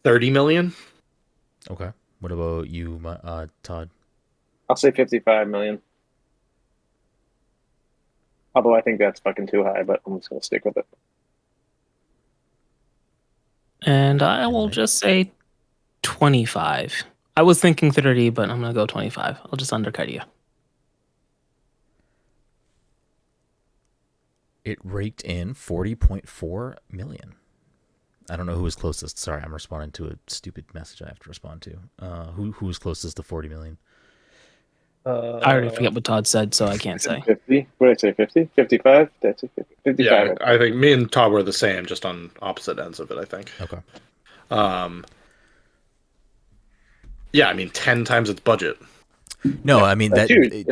D: 30 million.
A: Okay. What about you, Todd?
C: I'll say 55 million. Although I think that's fucking too high, but I'm just gonna stick with it.
B: And I will just say 25. I was thinking 30, but I'm going to go 25. I'll just undercut you.
A: It raked in 40.4 million. I don't know who was closest. Sorry, I'm responding to a stupid message I have to respond to. Who was closest to 40 million?
B: I already forget what Todd said, so I can't say.
C: 50? What did I say? 50? 55? That's it. 55.
D: Yeah, I think me and Todd were the same, just on opposite ends of it. I think.
A: Okay.
D: Yeah, I mean 10 times its budget.
A: No, I mean that.
C: huge.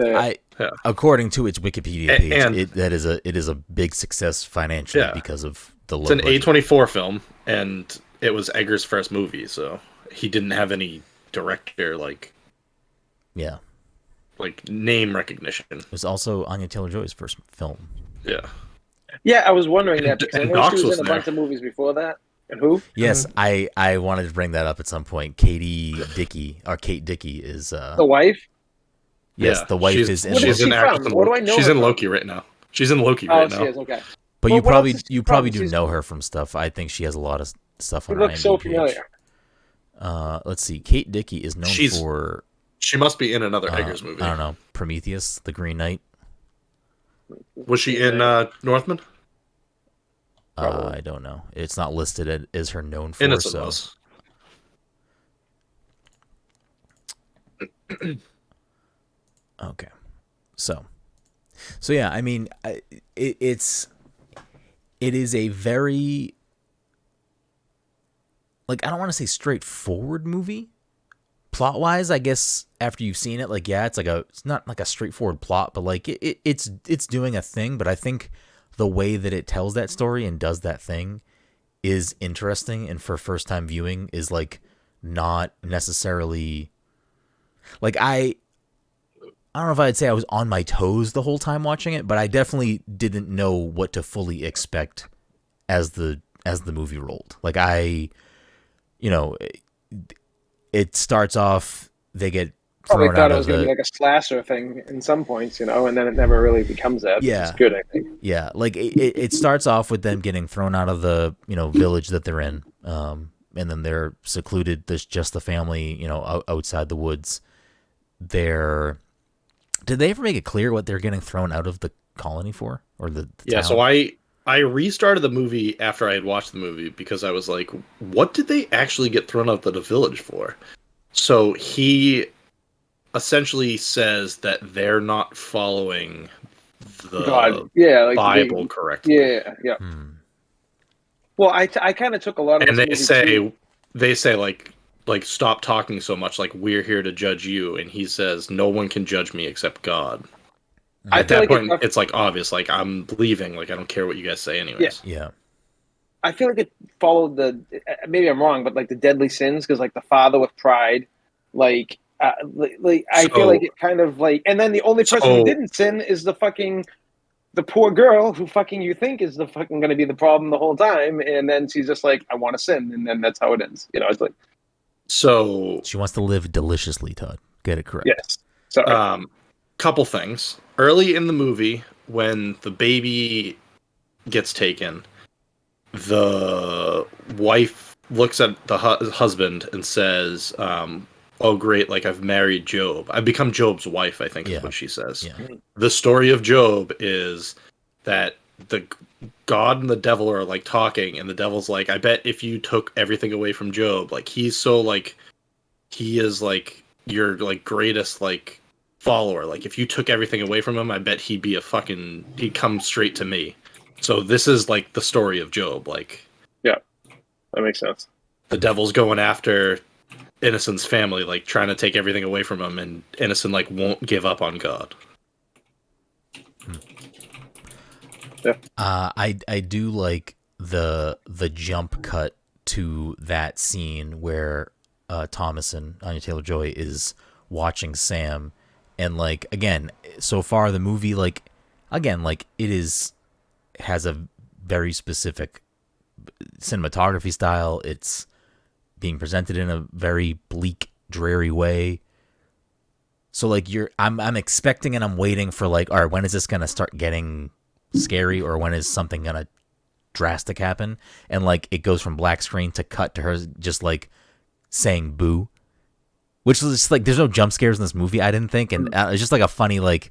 A: According to its Wikipedia page,
D: And-
A: it is a big success financially
D: Yeah.
A: because of the low
D: It's an
A: budget.
D: A24 film, and it was Egger's first movie, so he didn't have any director
A: Yeah.
D: name recognition.
A: It was also Anya Taylor-Joy's first film.
D: Yeah.
C: Yeah, I was wondering that because I
D: And
C: know
D: Docs
C: she was
D: was
C: in a
D: there.
C: bunch of movies before that. And who?
A: Yes, I wanted to bring that up at some point. Kate Dickey is
C: The wife?
A: yes,
D: Yeah,
A: the wife
D: she's-
A: is in
C: What
A: Loki.
C: is
D: She's
C: she
D: an actress
C: from?
D: in
C: What do
D: Loki.
C: I know
D: She's
C: her
D: in
C: from?
D: Loki right now. She's in Loki
C: Oh,
D: right
C: she
D: now.
C: is, okay.
A: But
C: Well,
A: you
C: what else is she
A: you
C: from?
A: probably do
C: She's-
A: know her from stuff. I think she has a lot of stuff
C: She
A: on her
C: looks so
A: IMDb
C: familiar.
A: page. Let's see. Kate Dickey is known for
D: She must be in another Eggers movie.
A: I don't know, Prometheus, The Green Knight.
D: Was she in Northman?
A: I don't know. It's not listed as her known for.
D: Innocent
A: So
D: was.
A: okay, so yeah. I mean, it is a very I don't want to say straightforward movie. Plot wise, I guess after you've seen it, it's not like a straightforward plot, but it's doing a thing. But I think the way that it tells that story and does that thing is interesting, and for first time viewing is not necessarily I don't know if I'd say I was on my toes the whole time watching it, but I definitely didn't know what to fully expect as the movie rolled. It starts off, they get
C: Probably
A: thrown
C: thought
A: out
C: it
A: of
C: was going to
A: the
C: be like a slasher thing in some points, and then it never really becomes that.
A: Yeah.
C: It's good, I think.
A: yeah, it starts off with them getting thrown out of the village that they're in, and then they're secluded. There's just the family, outside the woods. Did they ever make it clear what they're getting thrown out of the colony for, or the
D: Yeah,
A: town?
D: so I restarted the movie after I had watched the movie because I was like, what did they actually get thrown out of the village for? So he essentially says that they're not following the
C: God, yeah,
D: Bible correctly.
C: Yeah, yeah. Well, I kind of took a lot of
D: And
C: this
D: they
C: movie
D: say like stop talking so much, like we're here to judge you, and he says no one can judge me except God.
C: I
D: At
C: feel
D: that
C: like
D: point, it's obvious. I'm leaving. I don't care what you guys say, anyways.
A: Yeah.
C: I feel like it followed maybe I'm wrong, but the deadly sins, because the father with pride, I feel like it kind of and then the only person who didn't sin is the poor girl who you think is going to be the problem the whole time, and then she's just I want to sin, and then that's how it ends. It's
D: So
A: She wants to live deliciously, Todd. Get it correct.
C: yes. Sorry.
D: Couple things. Early in the movie, when the baby gets taken, the wife looks at the husband and says, oh great, like I've married Job. I've become Job's wife, I think is
A: Yeah.
D: what she says.
A: Yeah.
D: The story of Job is that the God and the devil are like talking, and the devil's like, I bet if you took everything away from Job, like he's so like he is like your like greatest like follower. Like if you took everything away from him, I bet he'd be he'd come straight to me. So this is like the story of Job. Like
C: Yeah, that makes sense.
D: the devil's going after Innocent's family, like trying to take everything away from him, and Innocent like won't give up on God.
C: Yeah.
A: I do like the jump cut to that scene where Thomason, Anya Taylor-Joy, is watching Sam, and like again, so far the movie, like again, like it has a very specific cinematography style. It's being presented in a very bleak, dreary way. So like I'm expecting and I'm waiting for like, all right, when is this gonna start getting scary, or when is something gonna drastic happen? And like it goes from black screen to cut to her just like saying boo, which is just like there's no jump scares in this movie, I didn't think, and it's just like a funny like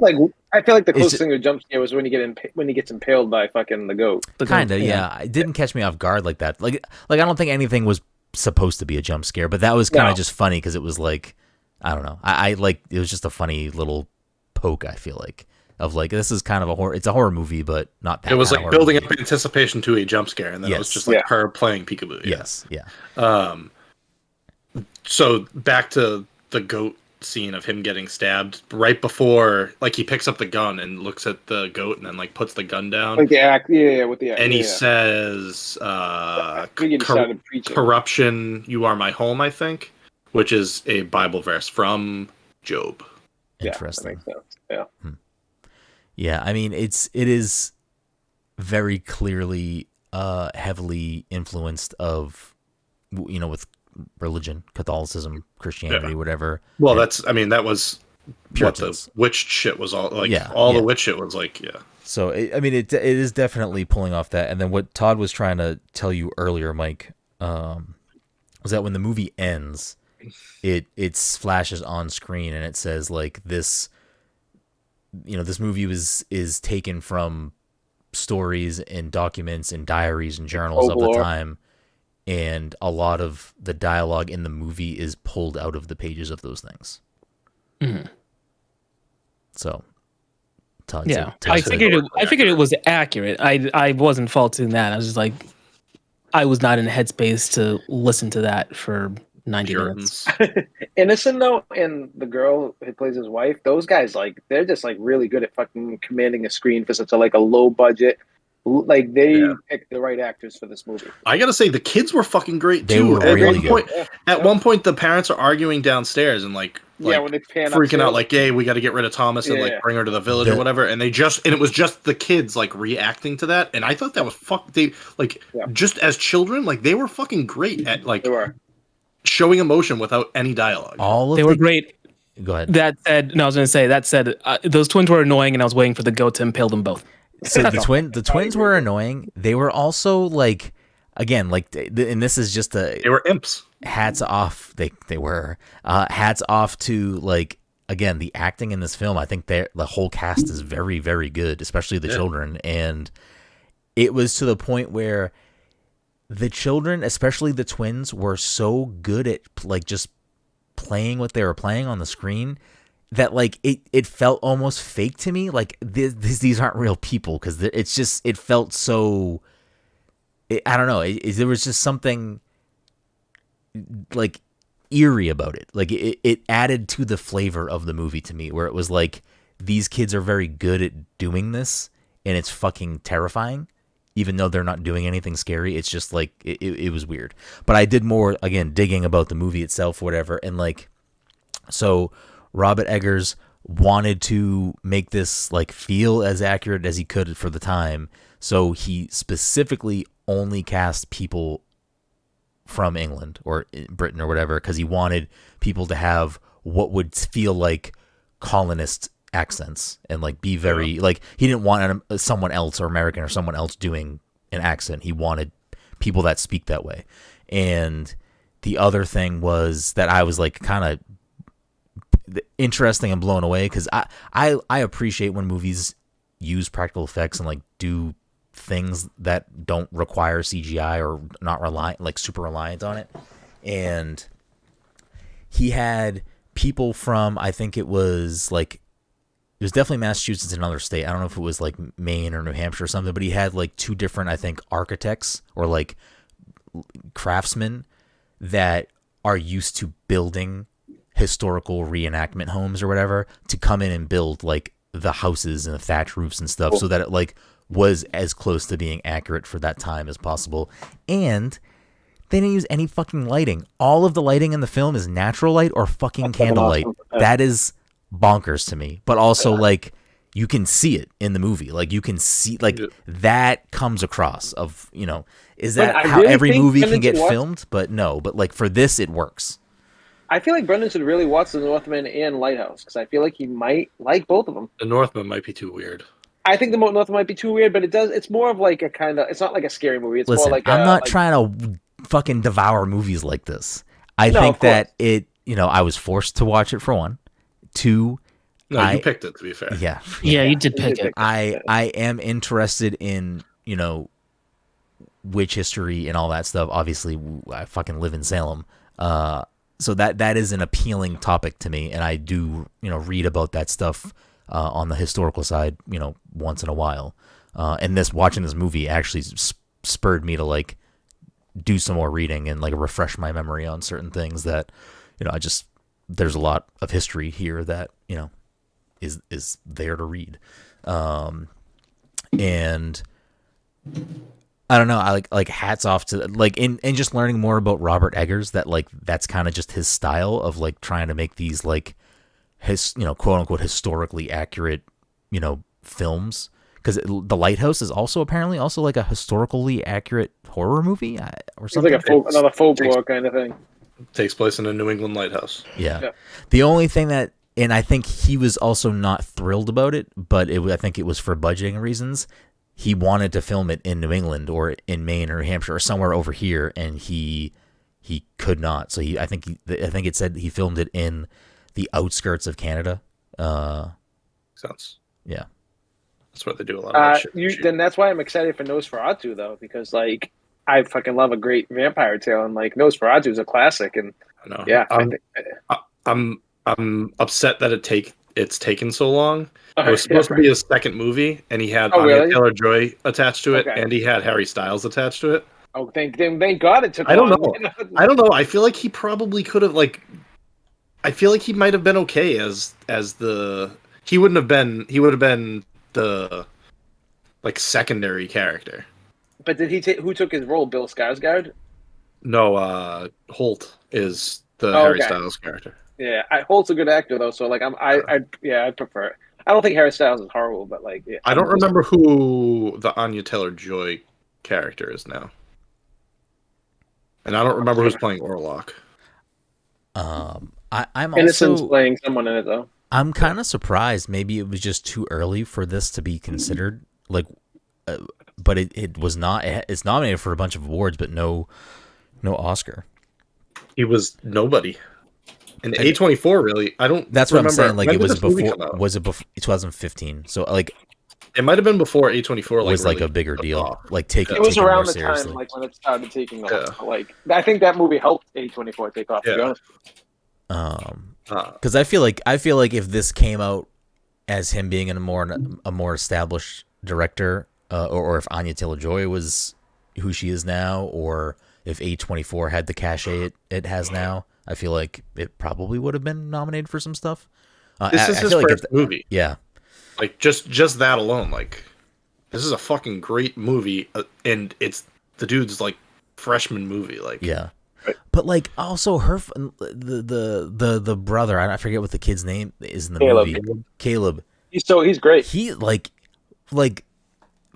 C: I feel like the closest
A: just,
C: thing to jump scare was when he gets impaled by fucking the goat.
A: kind of, yeah. It didn't catch me off guard like that. Like I don't think anything was supposed to be a jump scare, but that was kind of just funny because it was like, I don't know. I like, it was just a funny little poke, I feel like, of like, this is kind of a horror, it's a horror movie, but not that.
D: It was like building
A: movie.
D: up anticipation to a jump scare, and then it was just like her playing peekaboo. Yeah.
A: Yes, yeah.
D: So back to the goat scene of him getting stabbed right before, like he picks up the gun and looks at the goat and then like puts the gun down.
C: Like the act, with the act.
D: And he says, corruption, you are my home, I think, which is a Bible verse from Job.
A: Interesting.
C: Yeah, that makes sense. Yeah.
A: Yeah, I mean, it is very clearly heavily influenced of, with religion, Catholicism, Christianity, whatever.
D: Well, that was
A: Puritans.
D: what the witch shit was all like.
A: Yeah,
D: the witch shit was like, yeah.
A: So it is definitely pulling off that. And then what Todd was trying to tell you earlier, Mike, was that when the movie ends, it flashes on screen and it says like this. This movie is taken from stories and documents and diaries and journals of the time. And a lot of the dialogue in the movie is pulled out of the pages of those things.
B: Mm.
A: So, Todd,
B: yeah, I figured it was accurate. I wasn't faulting that. I was just like, I was not in a headspace to listen to that for 90 minutes.
C: Innocent though, and the girl who plays his wife, those guys they're just really good at fucking commanding a screen for such a low budget. Like they picked the right actors for this movie.
D: I gotta say the kids were fucking great too.
A: They were really good.
D: At one point, the parents are arguing downstairs and when they pan freaking out, like, "Hey, we got to get rid of Thomas and bring her to the village or whatever." And it was just the kids reacting to that, and I thought that was just as children, they were fucking great at showing emotion without any dialogue.
B: They were great.
A: Go ahead.
B: That said, those twins were annoying, and I was waiting for the goat to impale them both.
A: So the twins were annoying. They were also and this is just
D: they were imps.
A: Hats off. They were hats off to again, the acting in this film. I think the whole cast is very, very good, especially the children. And it was to the point where the children, especially the twins, were so good at just playing what they were playing on the screen that it felt almost fake to me. These aren't real people, because it felt so. I don't know. There was just something eerie about it. It added to the flavor of the movie to me, where it was these kids are very good at doing this, and it's fucking terrifying. Even though they're not doing anything scary, it's just it was weird. But I did more, again, digging about the movie itself, or whatever, and so Robert Eggers wanted to make this feel as accurate as he could for the time, so he specifically only cast people from England or Britain or whatever, because he wanted people to have what would feel like colonist accents and be very he didn't want someone else or American or someone else doing an accent. He wanted people that speak that way. And the other thing was that I was kind of interesting and blown away because I appreciate when movies use practical effects and like do things that don't require CGI or not super reliant on it. And he had people from, I think it was definitely Massachusetts, another state. I don't know if it was like Maine or New Hampshire or something, but he had like two different, I think, architects or like craftsmen that are used to building historical reenactment homes or whatever to come in and build like the houses and the thatch roofs and stuff so that it like was as close to being accurate for that time as possible. And they didn't use any fucking lighting. All of the lighting in the film is natural light or fucking candlelight. That is bonkers to me. But also like you can see it in the movie. Like you can see like that comes across of, is that how every movie can get filmed? But no, but like for this it works.
C: I feel like Brenden should really watch The Northman and Lighthouse because I feel like he might like both of them.
D: The Northman might be too weird.
C: I think the Northman might be too weird, but it's more of like a kind of, it's not like a scary movie. It's
A: Listen,
C: more like
A: I'm not trying to fucking devour movies like this. I think that I was forced to watch it for one. Two,
D: you picked it to be fair.
A: Yeah.
B: Yeah, you did pick it.
A: I am interested in, witch history and all that stuff. Obviously, I fucking live in Salem. So that is an appealing topic to me, and I do, read about that stuff on the historical side, once in a while. And watching this movie actually spurred me to like do some more reading and like refresh my memory on certain things that, there's a lot of history here that, is there to read. And I don't know. I like hats off to like in just learning more about Robert Eggers, that like that's kind of just his style of like trying to make these like his quote unquote historically accurate films, because The Lighthouse is also apparently also like a historically accurate horror movie or something.
C: It's like another folklore kind of thing.
D: Takes place in a New England lighthouse.
A: Yeah. The only thing that, and I think he was also not thrilled about it, but I think it was for budgeting reasons. He wanted to film it in New England or in Maine or New Hampshire or somewhere over here, and he could not. So I think it said he filmed it in the outskirts of Canada.
D: Sense.
A: Yeah,
D: that's what they do a lot of shit.
C: Then that's why I'm excited for Nosferatu though, because like I fucking love a great vampire tale, and like Nosferatu is a classic, and
D: I know.
C: Yeah,
D: I'm upset that it's taken so long. It was supposed to be his second movie, and he had Anya Taylor-Joy attached to it, and he had Harry Styles attached to it.
C: Oh, thank God it took.
D: I don't know. I don't know. I feel like he probably could have like. I feel like he might have been okay as the. He would have been the like secondary character.
C: But did he who took his role? Bill Skarsgård?
D: No, Holt is the Harry Styles character.
C: Yeah, Holt's a good actor though, so like I prefer it. I don't think Harry Styles is horrible, but like
D: I don't remember who the Anya Taylor-Joy character is now, and I don't remember who's playing Orlok.
A: I'm
C: Innocent's
A: also
C: playing someone in it though.
A: I'm kind of surprised. Maybe it was just too early for this to be considered. Like, but it was not. It's nominated for a bunch of awards, but no Oscar.
D: He was nobody. And A24 really, I don't.
A: That's what
D: remember.
A: I'm saying. Like it was before.
D: Was
A: it before 2015? So like,
D: it might have been before A24.
A: Was
D: really
A: like a bigger deal. Like taking.
C: It was around the
A: seriously.
C: time like when it started taking off. Yeah. Like I think that movie helped A24 take off.
D: Yeah.
C: To be honest.
A: Because I feel like if this came out as him being a more established director, or if Anya Taylor-Joy was who she is now, or if A24 had the cachet it has now, I feel like it probably would have been nominated for some stuff.
D: This is his first movie.
A: Yeah,
D: like just that alone, like this is a fucking great movie, and it's the dude's like freshman movie. Like
A: yeah. But like also the brother, I forget what the kid's name is in the movie. Caleb.
C: He's great.
A: He like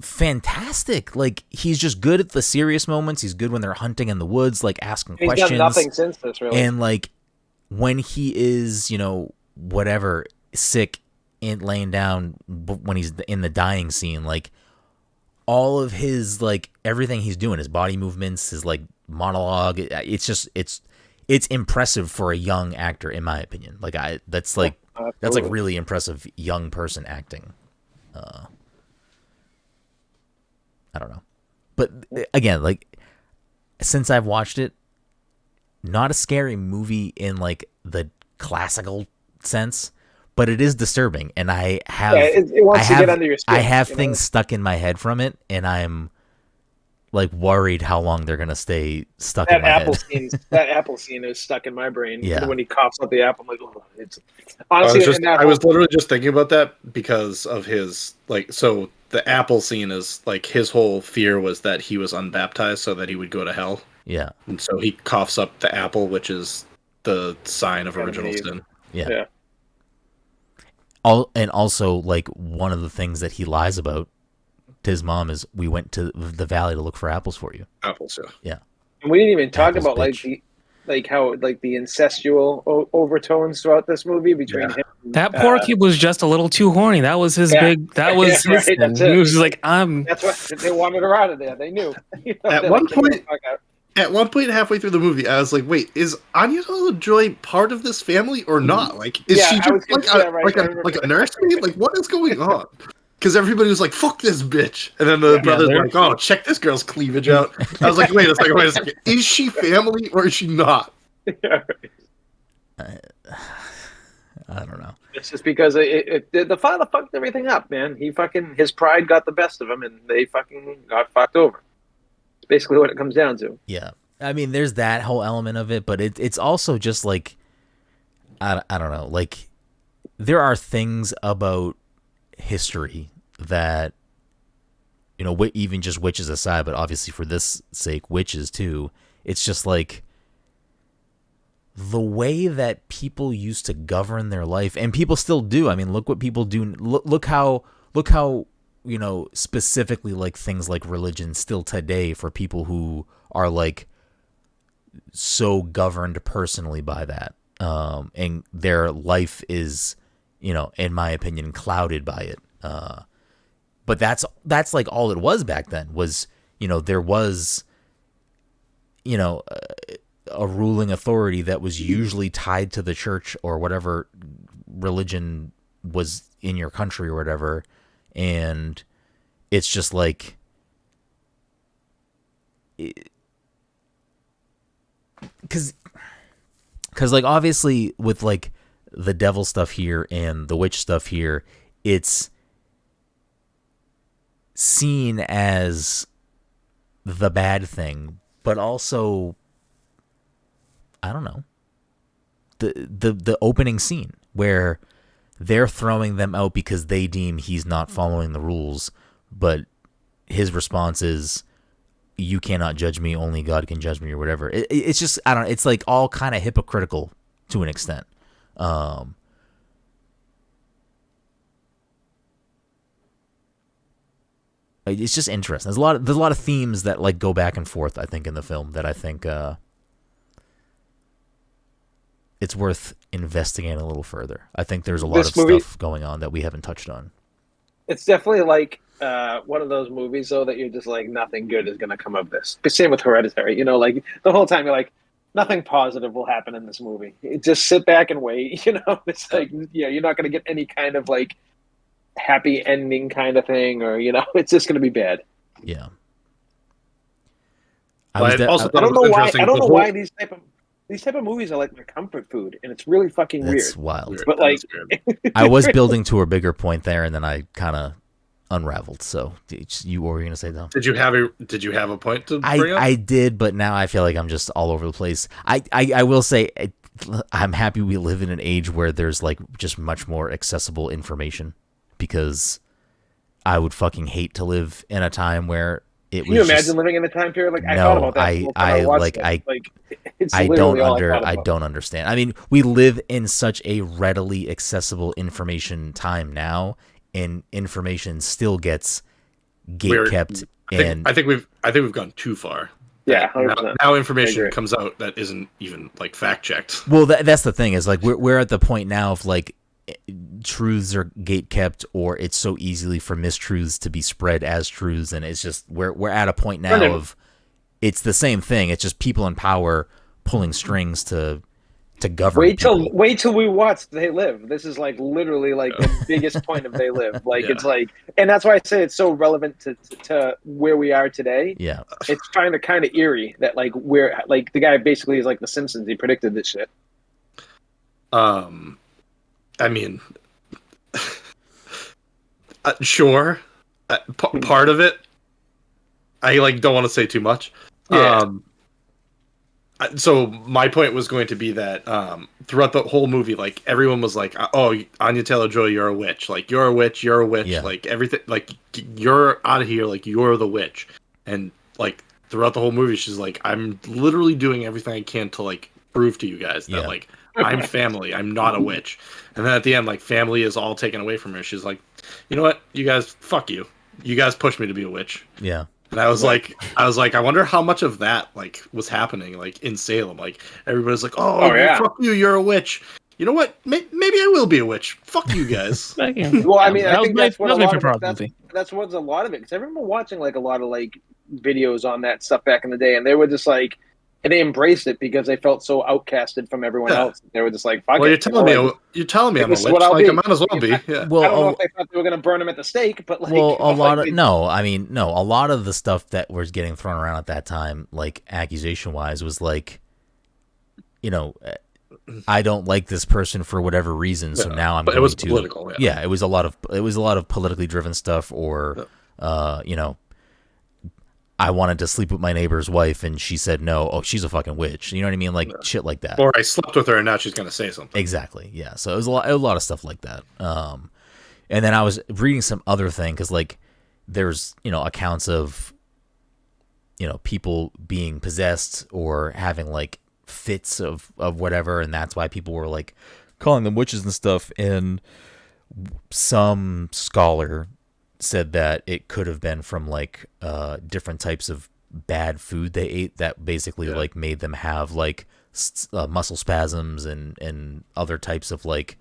A: fantastic. Like he's just good at the serious moments. He's good when they're hunting in the woods, like asking questions.
C: He's done nothing since this, really.
A: And like when he is, whatever, sick and laying down when he's in the dying scene, like all of his like everything he's doing, his body movements, his like monologue, it's it's impressive for a young actor, in my opinion. Like that's like really impressive young person acting. I don't know, but again, like since I've watched it, not a scary movie in like the classical sense, but it is disturbing, and I have
C: it wants to get under your skin.
A: I have things stuck in my head from it, and I'm like worried how long they're gonna stay stuck in my head.
C: That apple scene is stuck in my brain.
A: Yeah.
C: When he coughs up the apple, I'm like, oh, it's honestly.
D: I was literally just thinking about that because of his so the apple scene is like his whole fear was that he was unbaptized, so that he would go to hell.
A: Yeah,
D: and so he coughs up the apple, which is the sign of original sin.
A: Yeah. And also, like, one of the things that he lies about to his mom is we went to the valley to look for apples for you.
D: Apples,
A: yeah.
C: And we didn't even talk
A: Apples,
C: about
A: bitch.
C: how the incestual overtones throughout this movie between him.
B: That poor kid was just a little too horny. That was his big. That was his thing.
C: That's
B: He was just like,
C: That's what they wanted her out of there. They knew.
D: At one point, halfway through the movie, I was like, "Wait, is Anya Taylor-Joy part of this family or not? Like, is she just like a nursemaid? Like, what is going on?" Because everybody was like, "Fuck this bitch," and then the brother's like, "Oh, check this girl's cleavage out." I was like, "Wait a second. Is she family or is she not?"
A: I don't know.
C: It's just because the father fucked everything up, man. His pride got the best of him, and they fucking got fucked over. It's basically what it comes down to.
A: Yeah, I mean, there's that whole element of it, but it's also just like I don't know. Like, there are things about history that, you know, even just witches aside, but obviously for this sake, witches too. It's just like the way that people used to govern their life, and people still do. I mean, look what people do. Look how, you know, specifically like things like religion still today for people who are like so governed personally by that. And their life is, you know, in my opinion, clouded by it. But that's like all it was back then was, you know, there was, you know, a ruling authority that was usually tied to the church or whatever religion was in your country or whatever. And it's just like, because like obviously with like the devil stuff here and the witch stuff here, it's seen as the bad thing, but also, I don't know, the opening scene where they're throwing them out because they deem he's not following the rules, but his response is, "You cannot judge me, only God can judge me," or whatever. It's just, I don't know, it's like all kind of hypocritical to an extent. It's just interesting. There's a lot of themes that like go back and forth, I think, in the film that I think it's worth investigating a little further. I think there's a lot of stuff going on that we haven't touched on.
C: It's definitely like one of those movies, though, that you're just like, nothing good is going to come of this. Same with Hereditary. You know, like the whole time you're like, nothing positive will happen in this movie. Just sit back and wait. You know, it's like, yeah, you're not going to get any kind of like happy ending kind of thing, or, you know, it's just going to be bad.
A: Yeah.
C: I don't know why these type of movies are like my comfort food, and it's really fucking weird.
A: It's wild.
C: But like,
A: I was building to a bigger point there, and then I kind of unraveled. So, you were going to say though?
D: Did you have a point to bring up?
A: I did, but now I feel like I'm just all over the place. I will say, I'm happy we live in an age where there's like just much more accessible information, because I would fucking hate to live in a time where it was.
C: Can you imagine living in a time period like? I thought about that.
A: I don't understand. I mean, we live in such a readily accessible information time now, and information still gets gatekept.
D: I think we've gone too far.
C: Yeah,
D: now information comes out that isn't even like fact checked.
A: Well, that's the thing is like we're at the point now of like truths are gatekept, or it's so easily for mistruths to be spread as truths, and it's just we're at a point now of it's the same thing. It's just people in power pulling strings to govern people.
C: Wait till we watch They Live. This is like literally like the biggest point of They Live. Like it's like, and that's why I say it's so relevant to where we are today.
A: Yeah,
C: it's kind of eerie that like we're like the guy basically is like the Simpsons. He predicted this shit.
D: I mean, sure. Part of it, I like don't want to say too much.
C: Yeah.
D: So my point was going to be that throughout the whole movie, like everyone was like, "Oh, Anya Taylor-Joy, you're a witch. Like you're a witch. You're a witch.
A: Yeah.
D: Like everything. Like you're out of here. Like you're the witch." And like throughout the whole movie, she's like, "I'm literally doing everything I can to like prove to you guys that like I'm family. I'm not a witch." And then at the end, like family is all taken away from her. She's like, "You know what? You guys, fuck you. You guys pushed me to be a witch."
A: Yeah.
D: And I was like, I wonder how much of that like was happening like in Salem. Like everybody's like, oh yeah, fuck you, you're a witch. You know what? Maybe I will be a witch. Fuck you guys.
C: Well, I mean, I think that's what a lot of it, that's what's a lot of it. Because I remember watching like a lot of like videos on that stuff back in the day, and they were just like, and they embraced it because they felt so outcasted from everyone else. They were just like, fuck
D: well,
C: it.
D: you're telling me I'm a witch. Like I might as well be. Yeah.
C: Well, I don't know if they thought they were going to burn him at the stake, but like,
A: well, a lot of the stuff that was getting thrown around at that time, like accusation wise, was like, you know, I don't like this person for whatever reason, so now I'm. But
D: it was political.
A: Yeah, it was a lot of politically driven stuff, or you know, I wanted to sleep with my neighbor's wife and she said no. Oh, she's a fucking witch. You know what I mean? Like shit like that.
D: Or I slept with her and now she's going to say something.
A: Exactly. Yeah. So it was a lot of stuff like that. And then I was reading some other thing because like there's, you know, accounts of, you know, people being possessed or having like fits of whatever. And that's why people were like calling them witches and stuff. And some scholar said that it could have been from like different types of bad food they ate that basically like made them have like muscle spasms and other types of like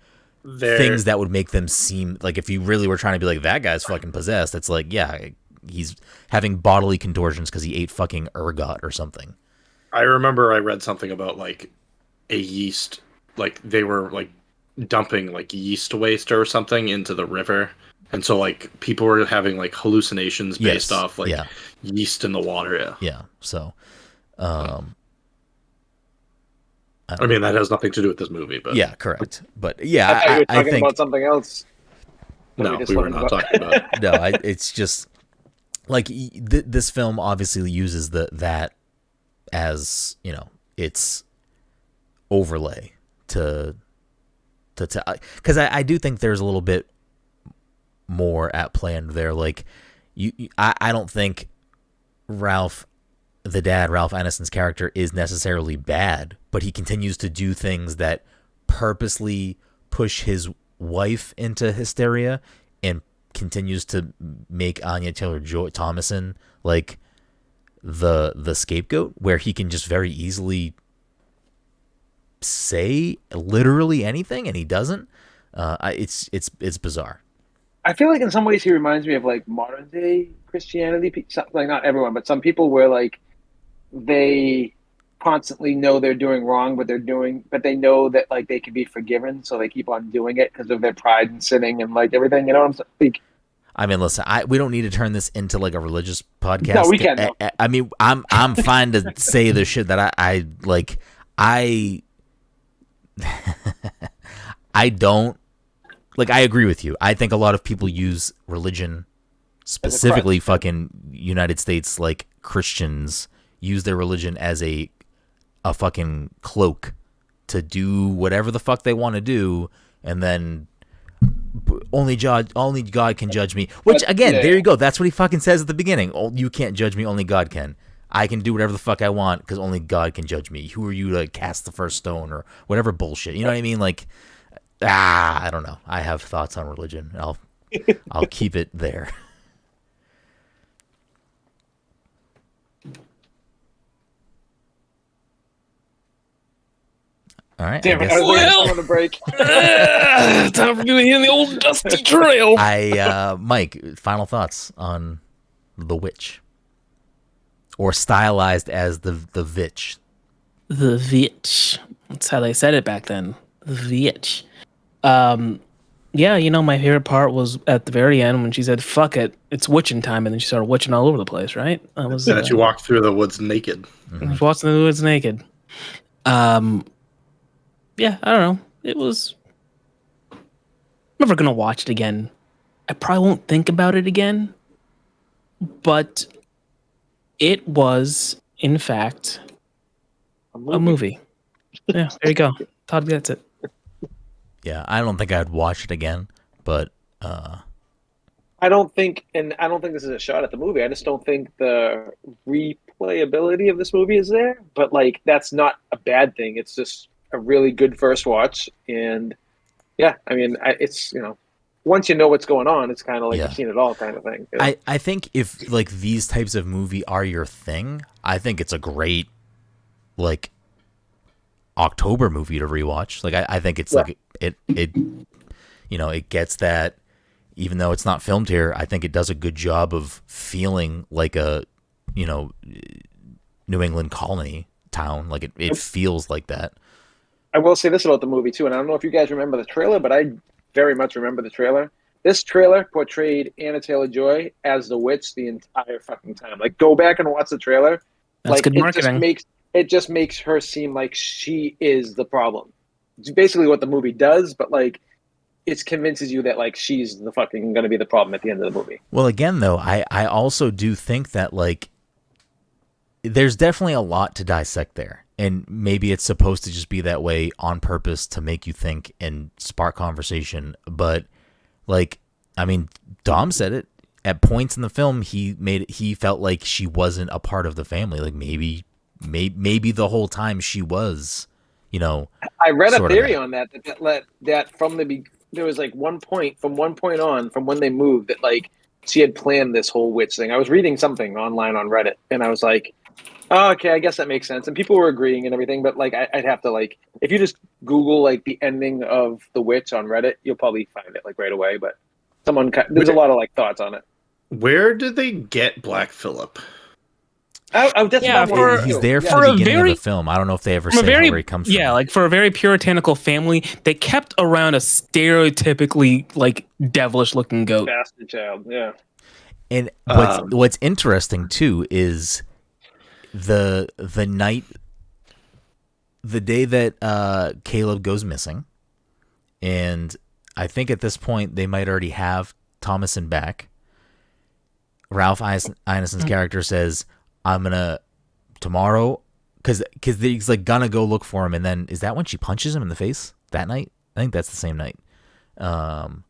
A: things that would make them seem like, if you really were trying to be like, that guy's fucking possessed, it's like, yeah, he's having bodily contortions because he ate fucking ergot or something.
D: I remember I read something about like a yeast, like they were like dumping like yeast waste or something into the river. And so, like, people were having, like, hallucinations based off, like, yeast in the water,
A: Yeah, so,
D: I mean, that has nothing to do with this movie, but...
A: Yeah, correct. But, yeah,
C: I thought you were talking about something else.
D: No, we were not talking about it.
A: No, it's just, like, this film obviously uses that as, you know, its overlay to because I do think there's a little bit more at play under there. Like I don't think Ralph Ineson's character is necessarily bad, but he continues to do things that purposely push his wife into hysteria and continues to make Anya Taylor-Joy Thomason like the scapegoat, where he can just very easily say literally anything and he doesn't. It's bizarre.
C: I feel like in some ways he reminds me of like modern day Christianity. Like not everyone, but some people where like they constantly know they're doing wrong, but they know that like they can be forgiven, so they keep on doing it because of their pride and sinning and like everything. You know what I'm saying? Like,
A: I mean, listen, we don't need to turn this into like a religious podcast.
C: No, we can't.
A: I mean, I'm fine to say the shit that I like. I don't. Like, I agree with you. I think a lot of people use religion, specifically fucking United States, like Christians, use their religion as a fucking cloak to do whatever the fuck they want to do, and then only God can judge me. Which, again, there you go. That's what he fucking says at the beginning. Oh, you can't judge me, only God can. I can do whatever the fuck I want because only God can judge me. Who are you to cast the first stone or whatever bullshit? You know what I mean? Like... I don't know. I have thoughts on religion. I'll keep it there. All right.
C: Damn it! I was on a break.
B: Time for me to hit the old dusty trail.
A: Mike, final thoughts on The Witch, or stylized as the Vitch.
B: the witch. That's how they said it back then. The witch. Yeah, my favorite part was at the very end when she said, "Fuck it, it's witching time," and then she started witching all over the place. Right? That was.
D: And that you walked through the woods naked.
B: Walked in the woods naked. Yeah, I don't know. It was. I'm never gonna watch it again. I probably won't think about it again. But it was, in fact, a movie. Yeah, there you go. Todd gets it.
A: Yeah, I don't think I'd watch it again, but
C: I don't think this is a shot at the movie. I just don't think the replayability of this movie is there. But like, that's not a bad thing. It's just a really good first watch, and yeah, I mean, it's once you know what's going on, it's kind of like you've seen it all, kind of thing. You know?
A: I think if like these types of movie are your thing, I think it's a great like October movie to rewatch. Like I think it's like it it gets that, even though it's not filmed here, I think it does a good job of feeling like a New England colony town. Like it feels like that.
C: I will say this about the movie too, and I don't know if you guys remember the trailer, but I very much remember the trailer. This trailer portrayed Anna Taylor-Joy as the witch the entire fucking time. Like, go back and watch the trailer.
B: That's
C: like,
B: good marketing.
C: It just makes her seem like she is the problem. It's basically what the movie does, but like, it convinces you that like she's the fucking going to be the problem at the end of the movie.
A: Well, again, though, I also do think that like there's definitely a lot to dissect there. And maybe it's supposed to just be that way on purpose to make you think and spark conversation. But like, I mean, Dom said it at points in the film. He felt like she wasn't a part of the family. Like maybe the whole time she was,
C: I read a theory on that from there was like one point from when they moved that like she had planned this whole witch thing. I was reading something online on Reddit and I was like, oh, okay, I guess that makes sense. And people were agreeing and everything, but like I'd have to like, if you just Google like the ending of The Witch on Reddit, you'll probably find it like right away. But there's a lot of like thoughts on it.
D: Where did they get Black Phillip?
A: He's there from the beginning of the film. I don't know if they ever say where he comes from.
B: Yeah, like for a very puritanical family, they kept around a stereotypically like devilish looking goat.
C: Bastard child, yeah.
A: And what's interesting too is the day that Caleb goes missing, and I think at this point they might already have Thomason back. Ralph Ineson's character says, "I'm gonna tomorrow," because he's like gonna go look for him, and then is that when she punches him in the face that night? I think that's the same night. And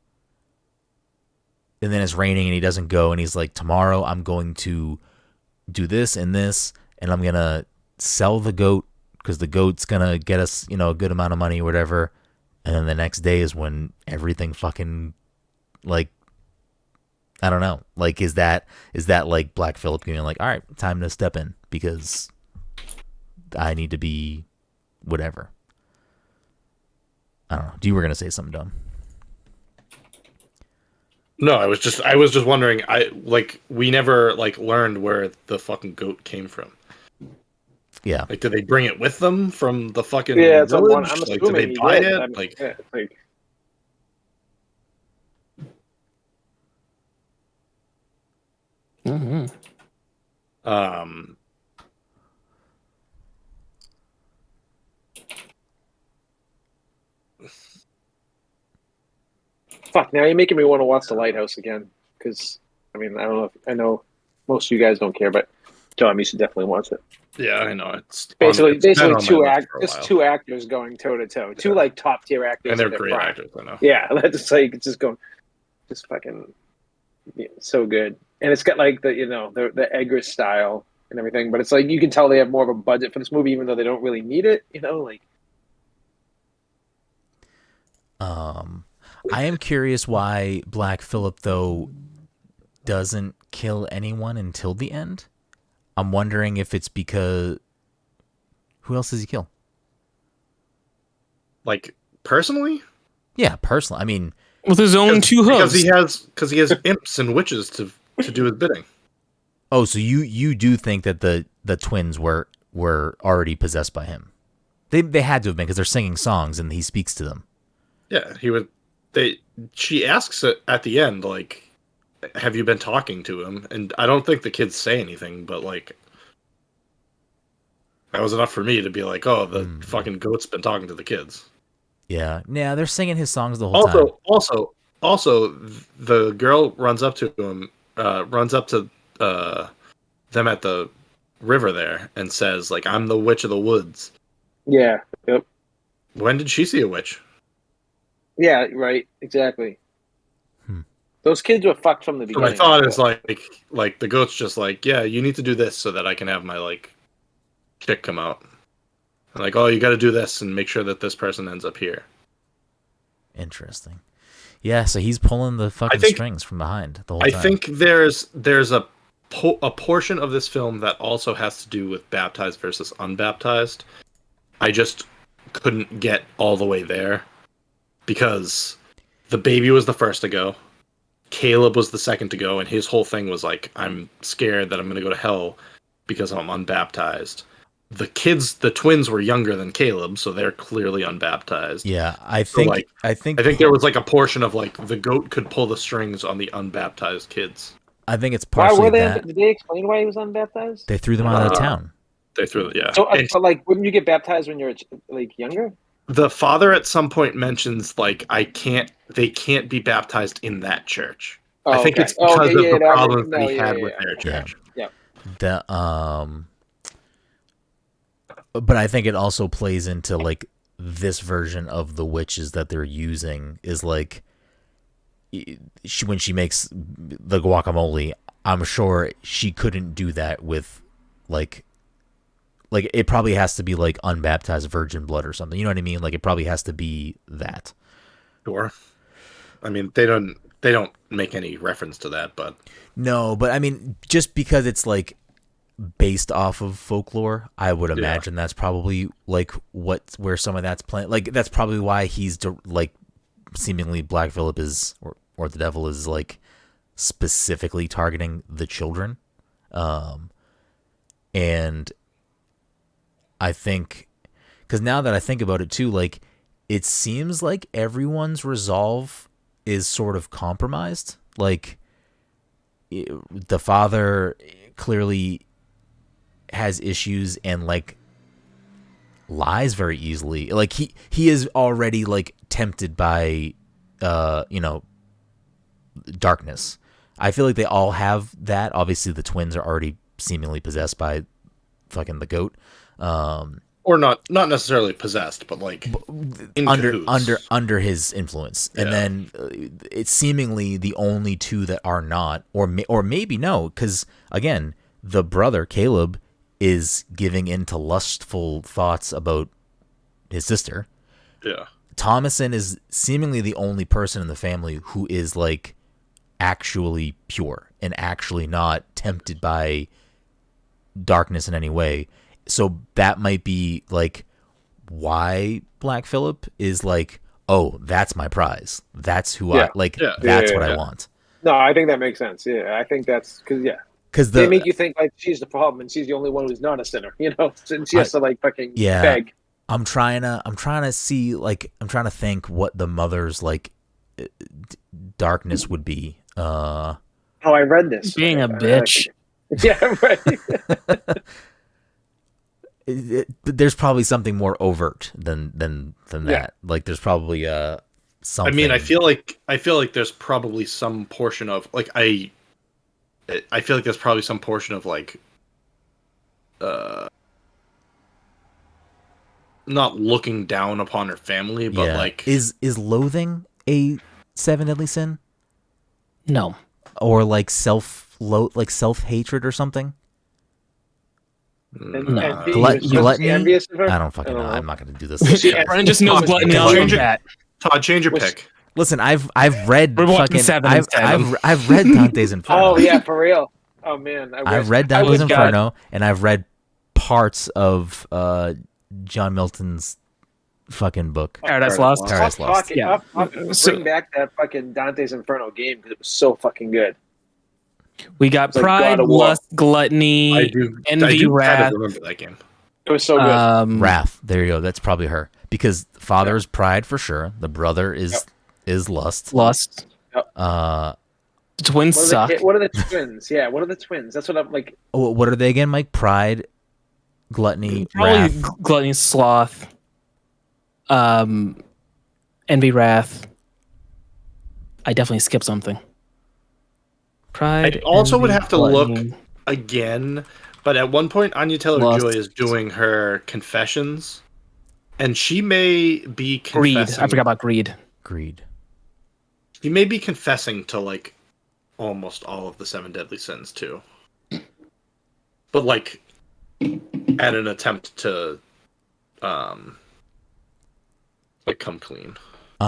A: then it's raining and he doesn't go, and he's like, "Tomorrow I'm going to do this and this, and I'm gonna sell the goat because the goat's gonna get us, a good amount of money or whatever." And then the next day is when everything fucking like, I don't know. Like, is that like Black Phillip being like, all right, time to step in because I need to be whatever. I don't know. You were gonna say something dumb.
D: No, I was just wondering. We never like learned where the fucking goat came from.
A: Yeah.
D: Like, did they bring it with them from the fucking
C: village?
D: I'm assuming did they buy it?
B: Mm-hmm.
C: Fuck, now you're making me want to watch The Lighthouse again. Because, I mean, I know most of you guys don't care, but John, you should definitely watch it.
D: Yeah, I know. It's
C: basically two actors going toe to toe. Two like top tier actors.
D: And they're great actors, I know.
C: Yeah, that's like just fucking so good. And it's got like the Eggers style and everything, but it's like you can tell they have more of a budget for this movie, even though they don't really need it.
A: I am curious why Black Phillip though doesn't kill anyone until the end. I'm wondering if it's because who else does he kill?
D: Like personally?
A: Yeah, personally. I mean,
B: with his own two hooves.
D: Because he has imps and witches to do his bidding.
A: Oh, so you do think that the twins were already possessed by him? They had to have been because they're singing songs and he speaks to them.
D: Yeah, he would. She asks it at the end, like, "Have you been talking to him?" And I don't think the kids say anything, but like, that was enough for me to be like, "Oh, the fucking goat's been talking to the kids."
A: Yeah, they're singing his songs the whole time.
D: Also, the girl runs up to him, runs up to them at the river there, and says, like, "I'm the witch of the woods."
C: Yeah. Yep.
D: When did she see a witch?
C: Yeah. Right. Exactly. Those kids were fucked from the
D: So
C: beginning.
D: my thought is like the goat's just like, yeah, you need to do this so that I can have my like chick come out. And like, oh, you got to do this and make sure that this person ends up here.
A: Interesting. Yeah, so he's pulling the fucking strings from behind the whole time.
D: I think there's a portion of this film that also has to do with baptized versus unbaptized. I just couldn't get all the way there because the baby was the first to go. Caleb was the second to go, and his whole thing was like, I'm scared that I'm going to go to hell because I'm unbaptized. The twins were younger than Caleb, so they're clearly unbaptized.
A: Yeah, I think
D: there was like a portion of like the goat could pull the strings on the unbaptized kids.
A: I think it's partially
C: why were they?
A: that.
C: Did they explain why he was unbaptized?
A: They threw them out of the town.
D: They threw it, yeah.
C: So, but like, wouldn't you get baptized when you're like younger?
D: The father at some point mentions like they can't be baptized in that church.
C: Oh,
D: I think
C: okay.
D: it's because of the problems
C: no,
D: they had with their church.
C: Yeah.
A: But I think it also plays into like this version of the witches that they're using is like when she makes the guacamole, I'm sure she couldn't do that with like it probably has to be like unbaptized virgin blood or something. You know what I mean? Like it probably has to be that.
D: Sure. I mean, they don't make any reference to that, but
A: no, but I mean, just because it's like based off of folklore, I would imagine that's probably like where some of that's playing. Like that's probably why he's like seemingly Black Phillip is or the devil is like specifically targeting the children, and I think because now that I think about it too, like it seems like everyone's resolve is sort of compromised. Like the father clearly has issues and like lies very easily. Like he is already like tempted by darkness. I feel like they all have that. Obviously the twins are already seemingly possessed by fucking the goat.
D: Or not necessarily possessed, but like
A: under his influence.
D: Yeah.
A: And then it's seemingly the only two that are not, or maybe no, because again, the brother Caleb is giving into lustful thoughts about his sister.
D: Yeah.
A: Thomason is seemingly the only person in the family who is like actually pure and actually not tempted by darkness in any way. So that might be like why Black Phillip is like, oh, that's my prize. That's who I like. That's what I want.
C: No, I think that makes sense. Yeah, I think that's because they make you think like she's the problem and she's the only one who's not a sinner. You know, and she has to like fucking beg.
A: I'm trying to see like I'm trying to think what the mother's like darkness would be.
C: I read this.
B: Being a bitch.
C: Yeah, right.
A: There's probably something more overt than that.
C: Yeah.
A: Like there's probably something.
D: I mean, I feel like there's probably some portion of like I feel like there's probably some portion of like not looking down upon her family, but like
A: is loathing a 7 deadly sin?
B: No.
A: Or like self-hatred or something? Gluttony?
C: Envious of her?
A: I don't fucking know. I'm not going to do this.
B: Brenden just knows gluttony off the bat.
D: Todd, change your pick.
A: Listen, I've read fucking I've read Dante's Inferno.
C: Oh yeah, for real. Oh man,
A: I've read Dante's Inferno and I've read parts of John Milton's fucking book.
B: Paradise Lost.
A: Paradise Lost.
C: Yeah. Bring back that fucking Dante's Inferno game because it was so fucking good.
B: We got pride, lust, gluttony, envy, wrath.
D: I remember that game.
C: It was so good.
A: Wrath. There you go. That's probably her because the father is pride for sure. The brother is lust.
B: Lust.
C: Yep.
B: Twins suck.
C: What are the twins? Yeah, what are the twins? That's what I'm like.
A: Oh, what are they again, Mike? Pride, gluttony,
B: Probably
A: wrath.
B: gluttony, sloth, envy, wrath. I definitely skipped something. Pride.
D: I also would
B: envy,
D: have to
B: gluttony.
D: look again, but at one point, Anya Taylor-Joy is doing her confessions, and she may be
B: Greed.
D: confessing.
B: I forgot about greed.
A: Greed.
D: She may be confessing to like almost all of the 7 deadly sins too, but like at an attempt to like come clean.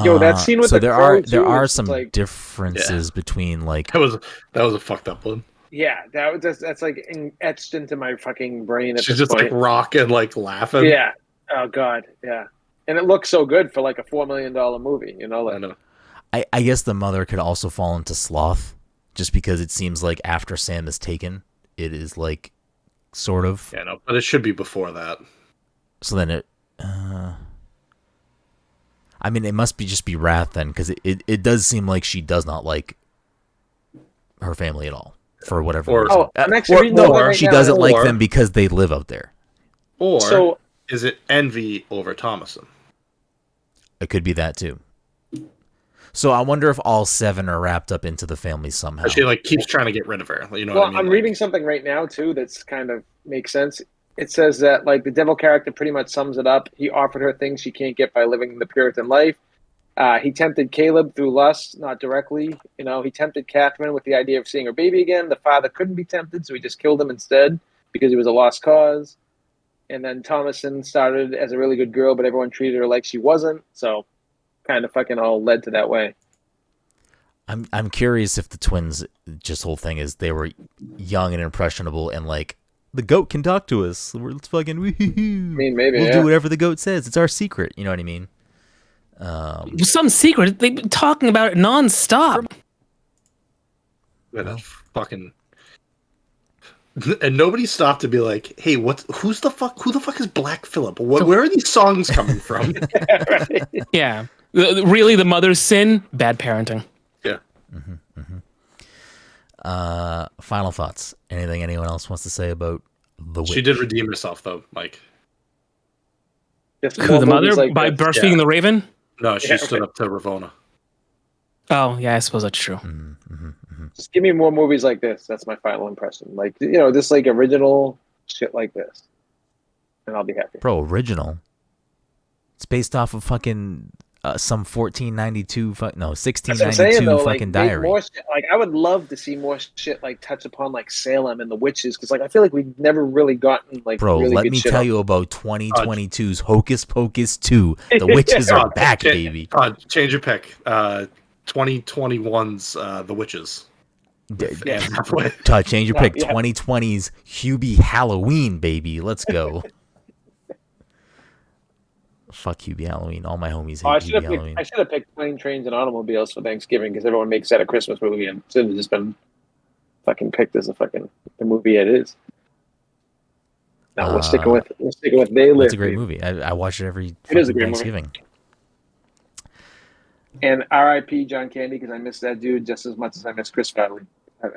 C: Yo, that scene with
A: so
C: the
A: there
C: crow,
A: are there
C: too,
A: are
C: it's
A: some
C: like-
A: differences between like
D: That was a fucked up one.
C: Yeah, that's like etched into my fucking brain at
D: She's
C: this
D: just
C: point.
D: like rocking, like laughing.
C: Yeah. Oh god. Yeah. And it looks so good for like a $4 million movie. You know.
D: I
C: Like,
D: know.
A: I guess the mother could also fall into sloth, just because it seems like after Sam is taken, it is like sort of.
D: Yeah, no, but it should be before that.
A: So then it. I mean, it must be just be wrath then, because it does seem like she does not like her family at all for whatever
D: Or-
A: reason.
C: Oh, I'm actually reading
A: no,
C: the one right
A: she
C: now,
A: doesn't like
D: or-
A: them because they live out there.
D: Or
C: So
D: is it envy over Thomason?
A: It could be that too. So I wonder if all 7 are wrapped up into the family somehow.
D: She like keeps trying to get rid of her. You know
C: well,
D: what I mean?
C: I'm
D: Like,
C: reading something right now too that's kind of makes sense. It says that like the devil character pretty much sums it up. He offered her things she can't get by living the Puritan life. He tempted Caleb through lust, not directly. You know, he tempted Catherine with the idea of seeing her baby again. The father couldn't be tempted, so he just killed him instead because he was a lost cause. And then Thomason started as a really good girl, but everyone treated her like she wasn't. So, kind of fucking all led to that way.
A: I'm curious if the twins, just whole thing is they were young and impressionable and like the goat can talk to us. Let's fucking woo-hoo-hoo.
C: I mean, maybe
A: We'll
C: yeah.
A: do whatever the goat says. It's our secret. You know what I mean?
B: Some secret. They've been talking about it nonstop.
D: that's fucking. And nobody stopped to be like, "Hey, who the fuck is Black Phillip? Where are these songs coming from?"
C: Right.
B: Yeah. Really, the mother's sin? Bad parenting.
D: Yeah.
A: Final thoughts. Anything anyone else wants to say about the witch?
D: She did redeem herself though, Mike.
C: Just
B: Who,
C: more
B: the mother?
C: movies like
B: By
C: this.
B: breastfeeding
D: Yeah.
B: the raven?
D: No, she
C: Yeah,
D: stood up to Ravona.
B: Oh, yeah, I suppose that's true.
C: Just give me more movies like this. That's my final impression. Like, you know, this like original shit like this, and I'll be happy.
A: Bro, original. It's based off of fucking some 1492
C: That's what I'm
A: 1692
C: saying though. Like,
A: fucking
C: make
A: diary.
C: more shit. Like, I would love to see more shit like touch upon like Salem and the witches, because like I feel like we've never really gotten like
A: Bro,
C: really
A: let
C: good
A: me
C: shit
A: tell
C: on-
A: you about 2022's Hocus Pocus 2. The witches are back, baby.
D: Change your pick. 2021's The Witches.
C: Yeah.
A: Todd, change your
C: No,
A: pick.
C: yeah.
A: 2020's Hubie Halloween, baby. Let's go. Fuck Hubie Halloween. All my homies
C: Oh,
A: hate Hubie Halloween.
C: I should have picked Plane, Trains, and Automobiles for Thanksgiving because everyone makes that a Christmas movie, and should have just been fucking picked as the movie it is. No, we're sticking with They Live.
A: It's a great movie. I watch it every
C: It is a
A: fucking
C: great movie.
A: Thanksgiving.
C: And R.I.P. John Candy, because I miss that dude just as much as I miss Chris Farley.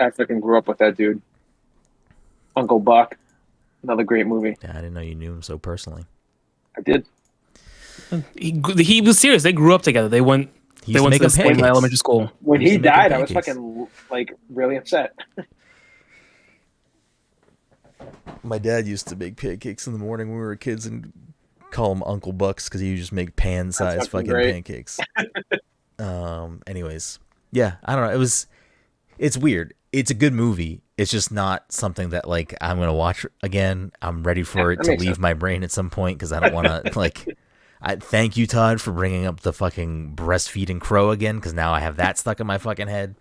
C: I fucking grew up with that dude. Uncle Buck, another great movie.
A: Yeah, I didn't know you knew him so personally.
C: I did.
B: He was serious. They grew up together. They went.
A: He
B: They
A: used to
B: went
A: make
B: to
A: him
B: the same
A: pancakes.
B: elementary school.
C: When
A: Used
C: he
A: to make him
C: died, I was
A: pancakes.
C: fucking like really upset.
A: My dad used to make pancakes in the morning when we were kids and call them Uncle Bucks because he would just make pan-sized
C: fucking
A: fucking
C: great.
A: pancakes. Anyways, yeah, I don't know. It's weird. It's a good movie. It's just not something that like I'm gonna watch again. I'm ready for it
C: that
A: to
C: makes
A: leave
C: sense.
A: my brain at some point because I don't want to like. I thank you, Todd, for bringing up the fucking breastfeeding crow again because now I have that stuck in my fucking head.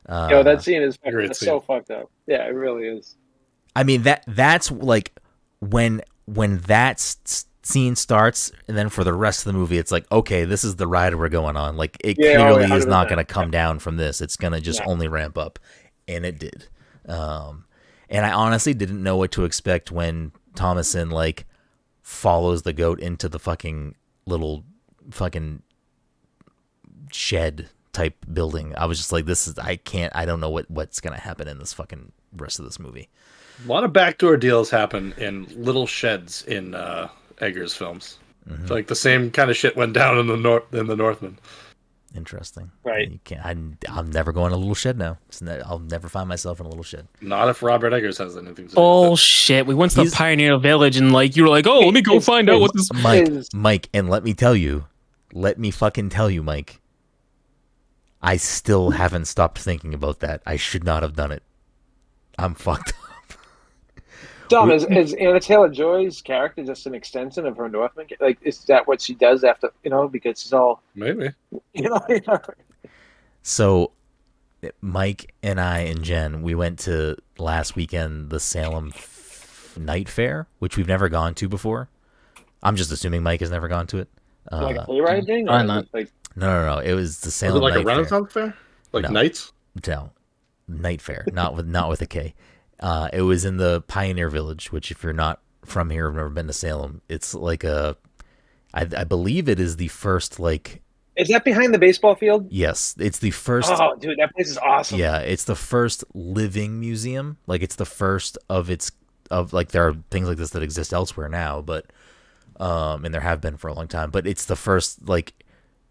C: Yo, that scene is fucking,
D: Great
C: it's
D: scene.
C: so fucked up. Yeah, it really is.
A: I mean that's like when that scene starts, and then for the rest of the movie, it's like, okay, this is the ride we're going on. Like it
C: Yeah,
A: clearly
C: yeah,
A: is not
C: 100%.
A: going to come down from this. It's going to just
C: Yeah.
A: only ramp up, and it did. And I honestly didn't know what to expect when Thomason like follows the goat into the fucking little fucking shed type building. I was just like, I don't know what's gonna happen in this fucking rest of this movie.
D: A lot of backdoor deals happen in little sheds in Eggers films.
A: Mm-hmm.
D: It's like the same kind of shit went down in the Northman.
A: Interesting.
C: Right.
A: You can't. I'm never going to a little shed now. I'll never find myself in a little shed.
D: Not if Robert Eggers has anything to do with it.
B: Bullshit. We went to the Pioneer Village and like you were like, oh, let me go find out what this is.
A: Mike, and let me fucking tell you, Mike. I still haven't stopped thinking about that. I should not have done it. I'm fucked up.
C: Dom, is Anna Taylor-Joy's character just an extension of her Northman? Like, is that what she does after, because she's all...
D: Maybe.
A: So, Mike and I and Jen, we went to last weekend the Salem Night Fair, which we've never gone to before. I'm just assuming Mike has never gone to it.
C: Like a hayride thing?
B: I'm not.
A: No. It was the Salem
D: Was it like
A: Night
D: a Renaissance fair? Like
A: No.
D: Knights?
A: No, Night Fair, not with a K. It was in the Pioneer Village, which if you're not from here, have never been to Salem, it's like I believe it is the first like.
C: Is that behind the baseball field?
A: Yes, it's the first.
C: Oh, dude, that place is awesome.
A: Yeah, it's the first living museum. Like it's the first of like there are things like this that exist elsewhere now, but and there have been for a long time. But it's the first like.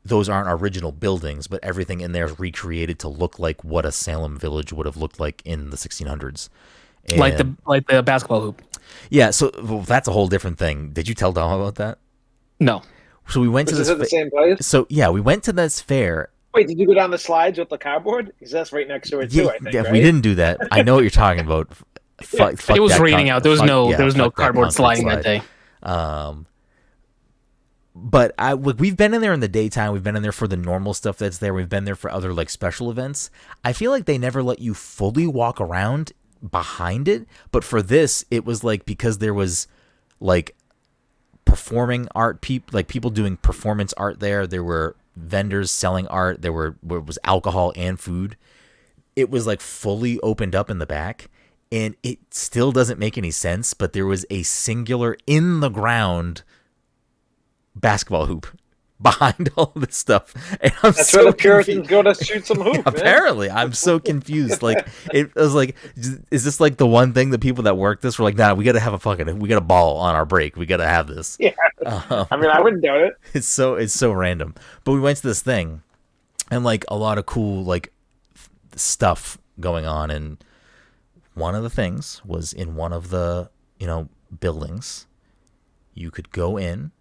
A: Those aren't original buildings, but everything in there is recreated to look like what a Salem village would have looked like in the 1600s. And
B: Like the basketball hoop.
A: yeah, so that's a whole different thing. Did you tell Dom about that?
B: No.
A: So we went to
C: Is
A: this.
C: it the same place?
A: So yeah, we went to this fair.
C: Wait, did you go down the slides with the cardboard? Because that's right next to it too, I think.
A: Yeah,
C: right?
A: we didn't do that. I know what you're talking about. Fuck
B: It was
A: that
B: raining out. There was no
A: fuck that
B: cardboard
A: concrete
B: sliding
A: slide.
B: that day.
A: But we've been in there in the daytime. We've been in there for the normal stuff that's there. We've been there for other like special events. I feel like they never let you fully walk around behind it. But for this, it was like because there was like performing art, people doing performance art there. There were vendors selling art. There was alcohol and food. It was like fully opened up in the back. And it still doesn't make any sense. But there was a singular in the ground basketball hoop behind all this stuff, and
C: that's where the Puritans go to shoot some hoop.
A: Apparently, I'm so confused. Like it was like, is this like the one thing the people that work this were like, nah, we gotta have we got a ball on our break. We gotta have this.
C: Yeah, I mean, I wouldn't doubt it.
A: It's so random. But we went to this thing, and like a lot of cool like stuff going on, and one of the things was in one of the buildings. You could go in.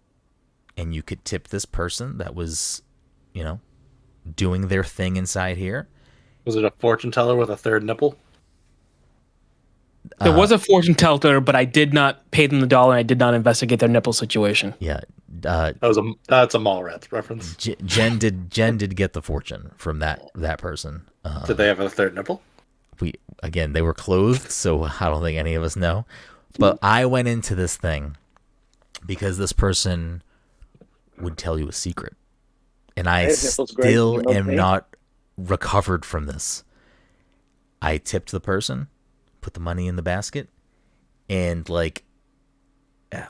A: And you could tip this person that was, doing their thing inside here.
D: Was it a fortune teller with a third nipple?
B: There was a fortune teller, but I did not pay them the dollar. And I did not investigate their nipple situation.
A: Yeah,
D: That's a Mallrats reference.
A: Jen did get the fortune from that person.
D: Did they have a third nipple?
A: They were clothed, so I don't think any of us know. But I went into this thing because this person would tell you a secret, and I still am not recovered from this. I tipped the person, put the money in the basket, and like,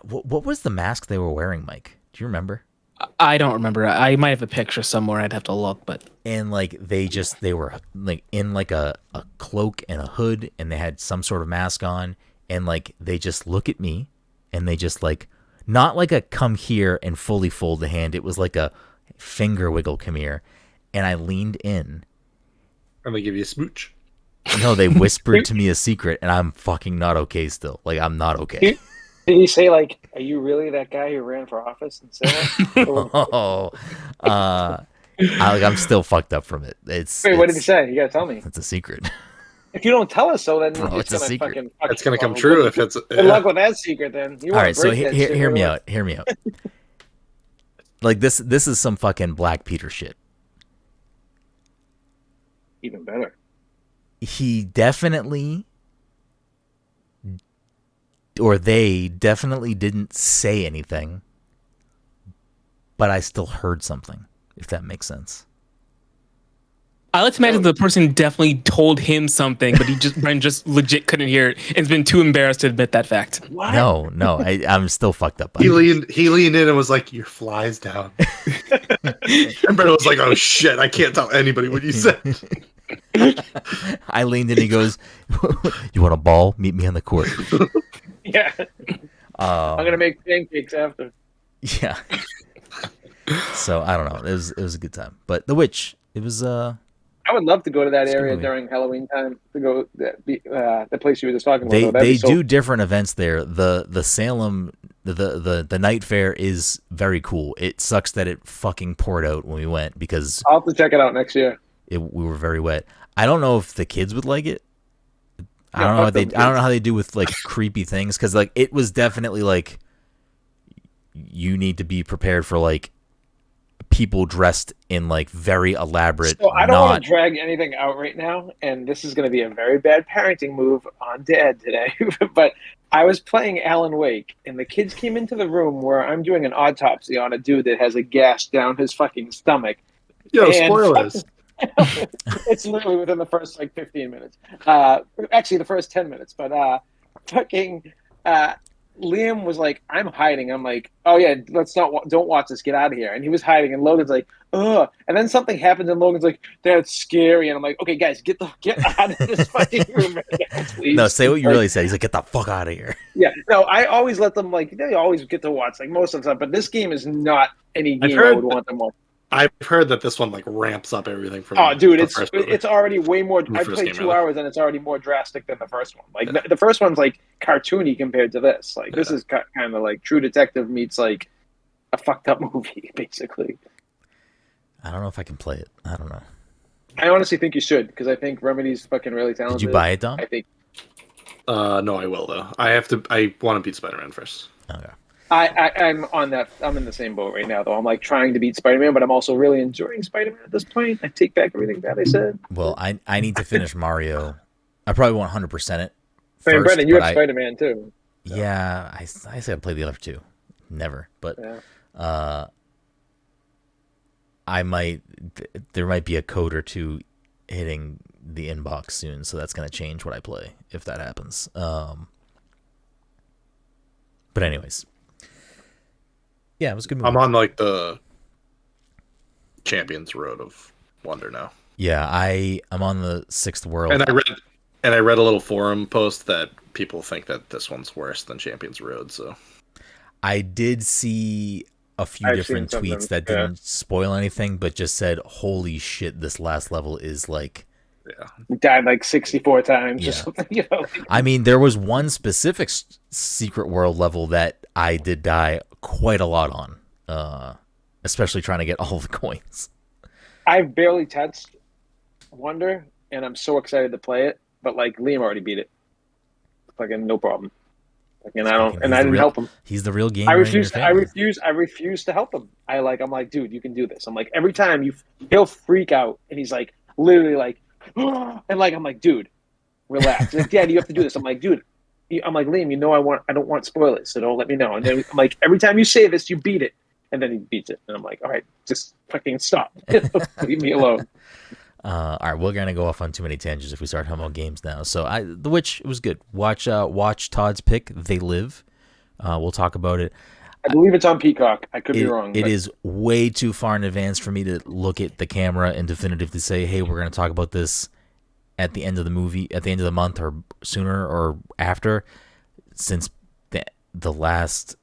A: what was the mask they were wearing, Mike? Do you remember?
B: I don't remember. I might have a picture somewhere. I'd have to look, but
A: and like they were like in like a cloak and a hood, and they had some sort of mask on, and like they just look at me, and they just like. Not like a come here and fully fold the hand. It was like a finger wiggle, come here. And I leaned in.
D: And they give you a smooch.
A: No, they whispered to me a secret, and I'm fucking not okay still. Like, I'm not okay.
C: Did he say, like, are you really that guy who ran for office in Salem?
A: I'm still fucked up from it.
C: Wait, what did he say? You gotta tell me.
A: It's a secret.
C: If you don't tell us so, then
A: it's a secret.
D: It's gonna come true if it's.
C: Good luck with that secret, then.
A: All right, so hear me out. Hear me out. Like this is some fucking Black Peter shit.
C: Even better.
A: He definitely, or they definitely didn't say anything, but I still heard something. If that makes sense.
B: I like to imagine the person definitely told him something, but Brenden just legit couldn't hear it and has been too embarrassed to admit that fact.
C: What?
A: No, I'm still fucked up by
D: He
A: it.
D: leaned in and was like, "Your fly's down." And Brett was like, "Oh shit, I can't tell anybody what you said."
A: I leaned in and he goes, "You want a ball? Meet me on the court."
C: Yeah. I'm gonna make pancakes after.
A: Yeah. So I don't know. It was a good time. But The Witch, it was
C: I would love to go to that
A: It's a good
C: area
A: movie.
C: during Halloween time to go the place you were just talking about.
A: they
C: though. That'd
A: they
C: be so
A: do different events there. The Salem the night fair is very cool. It sucks that it fucking poured out when we went because
C: I'll have to check it out next year.
A: we were very wet. I don't know if the kids would like it. I
C: Yeah,
A: don't know
C: fuck them
A: I don't know
C: kids.
A: how they do with like creepy things because like it was definitely like you need to be prepared for like people dressed in like very elaborate.
C: So I don't
A: not
C: want to drag anything out right now, and this is going to be a very bad parenting move on Dad today. But I was playing Alan Wake, and the kids came into the room where I'm doing an autopsy on a dude that has a gash down his fucking stomach.
D: Yo,
C: And
D: spoilers.
C: it's literally within the first like 15 minutes. Actually, the first 10 minutes. But fucking Liam was like, "I'm hiding." I'm like, "Oh yeah, don't watch this. Get out of here." And he was hiding, and Logan's like, "Ugh." And then something happens, and Logan's like, "That's scary." And I'm like, "Okay, guys, get out of this fucking room right now, please."
A: no, say what you
C: Like,
A: really said. He's like, "Get the fuck out of here."
C: Yeah, no, I always let them like they always get to watch like most of the stuff, but this game is not any
D: I've
C: game I
D: heard
C: would want them watching.
D: I've heard that this one like ramps up everything from.
C: Oh, dude,
D: the first movie.
C: it's already way more.
D: The
C: I
D: first
C: played
D: game,
C: 2
D: rather.
C: hours and it's already more drastic than the first one. Like
D: Yeah.
C: the first one's like cartoony compared to this. Like this
D: Yeah.
C: is kind of like True Detective meets like a fucked up movie, basically.
A: I don't know if I can play it. I don't know.
C: I honestly think you should because I think Remedy's fucking really talented.
A: Did you buy it, Dom?
C: I think
D: No, I will though. I want to beat Spider-Man first.
A: Okay.
C: I'm on that. I'm in the same boat right now, though. I'm like trying to beat Spider-Man, but I'm also really enjoying Spider-Man at this point. I take back everything that I said.
A: Well, I need to finish Mario. I probably won't 100% it
C: I mean,
A: first,
C: Brenden, you
A: but
C: have Spider-Man too.
A: yeah, I said I'd play the other two. Never. But
C: Yeah.
A: there might be a code or two hitting the inbox soon, so that's going to change what I play if that happens. But anyways. Yeah, it was a good movie.
D: I'm on like the Champions Road of Wonder now.
A: Yeah, I'm on the sixth world.
D: And I read a little forum post that people think that this one's worse than Champions Road, so
A: I did see a few
C: I've
A: different
C: seen
A: tweets
C: something,
A: that didn't spoil anything, but just said, "Holy shit, this last level is like."
D: yeah.
C: He died like 64 times or
A: Yeah.
C: something. You know?
A: I mean, there was one specific secret world level that I did die quite a lot on, especially trying to get all the coins.
C: I've barely touched Wonder, and I'm so excited to play it. But like Liam already beat it, fucking no problem. And I didn't help him.
A: He's the real gamer.
C: I refuse to help him. I'm like, dude, you can do this. I'm like, every time he'll freak out, and he's like, literally like, and like, I'm like, dude, relax. He's like, Dad, you have to do this. I'm like, dude, I'm like, Liam, I don't want spoilers, so don't let me know. And then I'm like, every time you say this, you beat it, and then he beats it, and I'm like, all right, just fucking stop, leave me alone.
A: All right, we're gonna go off on too many tangents if we start talking about games now. So, The Witch, it was good. Watch Todd's pick, They Live. We'll talk about it.
C: I believe it's on Peacock. I could be wrong.
A: It is way too far in advance for me to look at the camera and definitively say, "Hey, we're gonna talk about this at the end of the movie, at the end of the month, or sooner or after." Since the last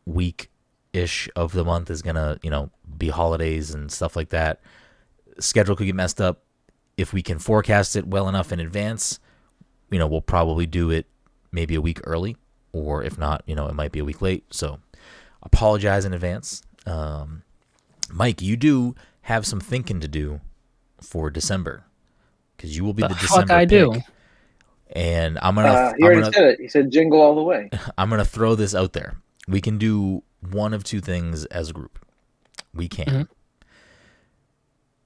A: week ish of the month is gonna, be holidays and stuff like that. Schedule could get messed up. If we can forecast it well enough in advance, we'll probably do it maybe a week early, or if not, it might be a week late. So apologize in advance. Mike, you do have some thinking to do for December because you will be the December
B: Fuck, I do.
A: pick. And I'm gonna.
C: He already said it. He said jingle all the way.
A: I'm gonna throw this out there. We can do one of two things as a group. We can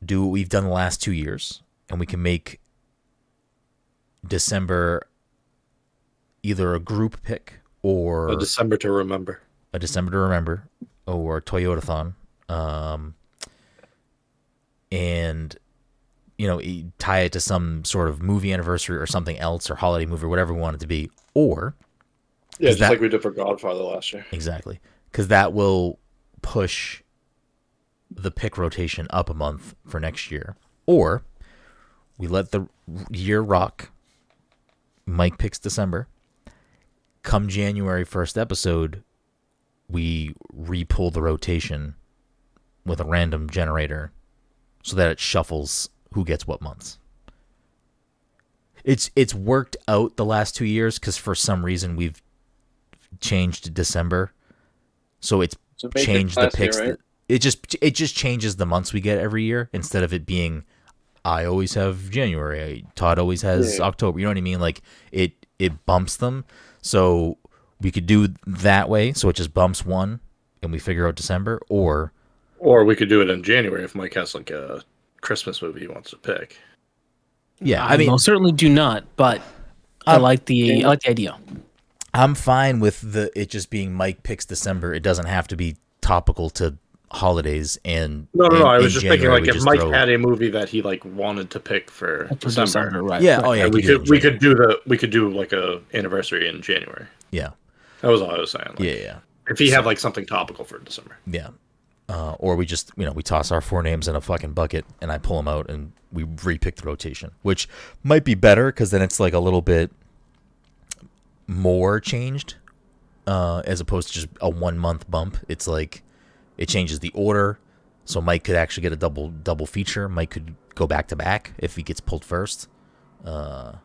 A: do what we've done the last 2 years, and we can make December either a group pick or
D: A December to remember.
A: or Toyotathon. And tie it to some sort of movie anniversary or something else or holiday movie or whatever we want it to be. Or
D: Yeah, just like we did for Godfather last year.
A: Exactly. Because that will push the pick rotation up a month for next year. Or we let the year rock. Mike picks December. Come January 1st episode, we re-pull the rotation with a random generator so that it shuffles who gets what months. It's worked out the last 2 years because for some reason we've changed to December, so it's changed the picks. Year, right? It just changes the months we get every year instead of it being I always have January, Todd always has October. You know what I mean? Like it bumps them, so we could do that way. So it just bumps one, and we figure out December, or
D: we could do it in January if Mike has like a Christmas movie he wants to pick.
B: Yeah, I mean, most certainly do not, but I like the idea.
A: I'm fine with it just being Mike picks December. It doesn't have to be topical to holidays and
D: no. I was just January, thinking like if Mike had a movie that he like wanted to pick for December,
A: right? Yeah. Right. Oh yeah.
D: We could do like a anniversary in January.
A: Yeah.
D: That was all I was saying. Like,
A: yeah.
D: If he had like something topical for December.
A: Yeah. Or we just we toss our 4 names in a fucking bucket and I pull them out and we re-pick the rotation, which might be better because then it's like a little bit more changed as opposed to just a 1 month bump. It's like it changes the order, so Mike could actually get a double feature. Mike could go back to back if he gets pulled first. I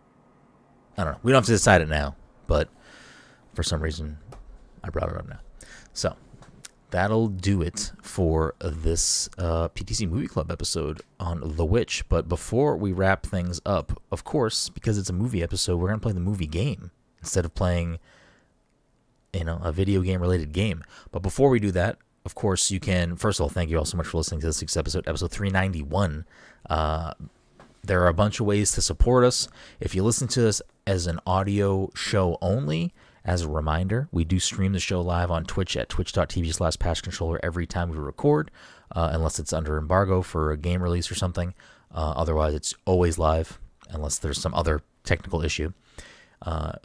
A: don't know. We don't have to decide it now, but for some reason I brought it up now. So that'll do it for this PTC Movie Club episode on The Witch. But before we wrap things up, of course, because it's a movie episode, we're going to play the movie game instead of playing a video game related game. But before we do that, of course, you can, first of all, thank you all so much for listening to this week's episode 391. There are a bunch of ways to support us. If you listen to this as an audio show only, as a reminder, we do stream the show live on Twitch at twitch.tv/PassController every time we record, unless it's under embargo for a game release or something. Otherwise, it's always live, unless there's some other technical issue.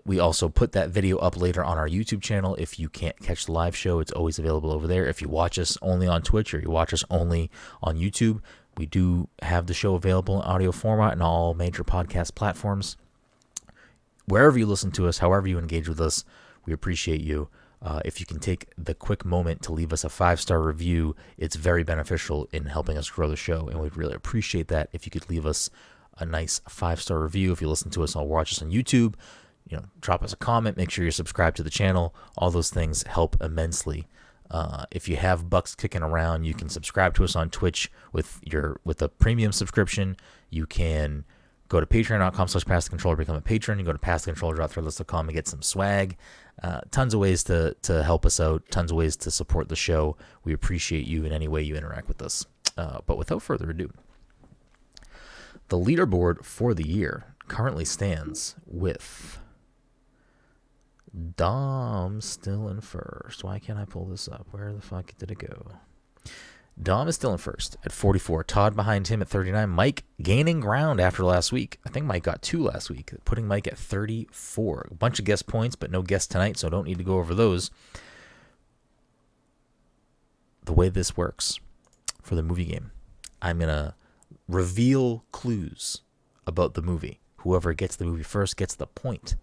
A: We also put that video up later on our YouTube channel. If you can't catch the live show, it's always available over there. If you watch us only on Twitch or you watch us only on YouTube, we do have the show available in audio format in all major podcast platforms. Wherever you listen to us, however you engage with us, we appreciate you. If you can take the quick moment to leave us a 5-star review, it's very beneficial in helping us grow the show, and we'd really appreciate that if you could leave us a nice 5-star review. If you listen to us or watch us on YouTube, drop us a comment, make sure you're subscribed to the channel. All those things help immensely. If you have bucks kicking around, you can subscribe to us on Twitch with a premium subscription. You can go to patreon.com/PassTheController, become a patron. You go to PassTheController.threadless.com and get some swag. Tons of ways to help us out. Tons of ways to support the show. We appreciate you in any way you interact with us. But without further ado, the leaderboard for the year currently stands with Dom still in first. Why can't I pull this up? Where the fuck did it go? Dom is still in first at 44. Todd behind him at 39. Mike gaining ground after last week. I think Mike got 2 last week, putting Mike at 34. A bunch of guest points, but no guests tonight, so don't need to go over those. The way this works for the movie game, I'm going to reveal clues about the movie. Whoever gets the movie first gets the point.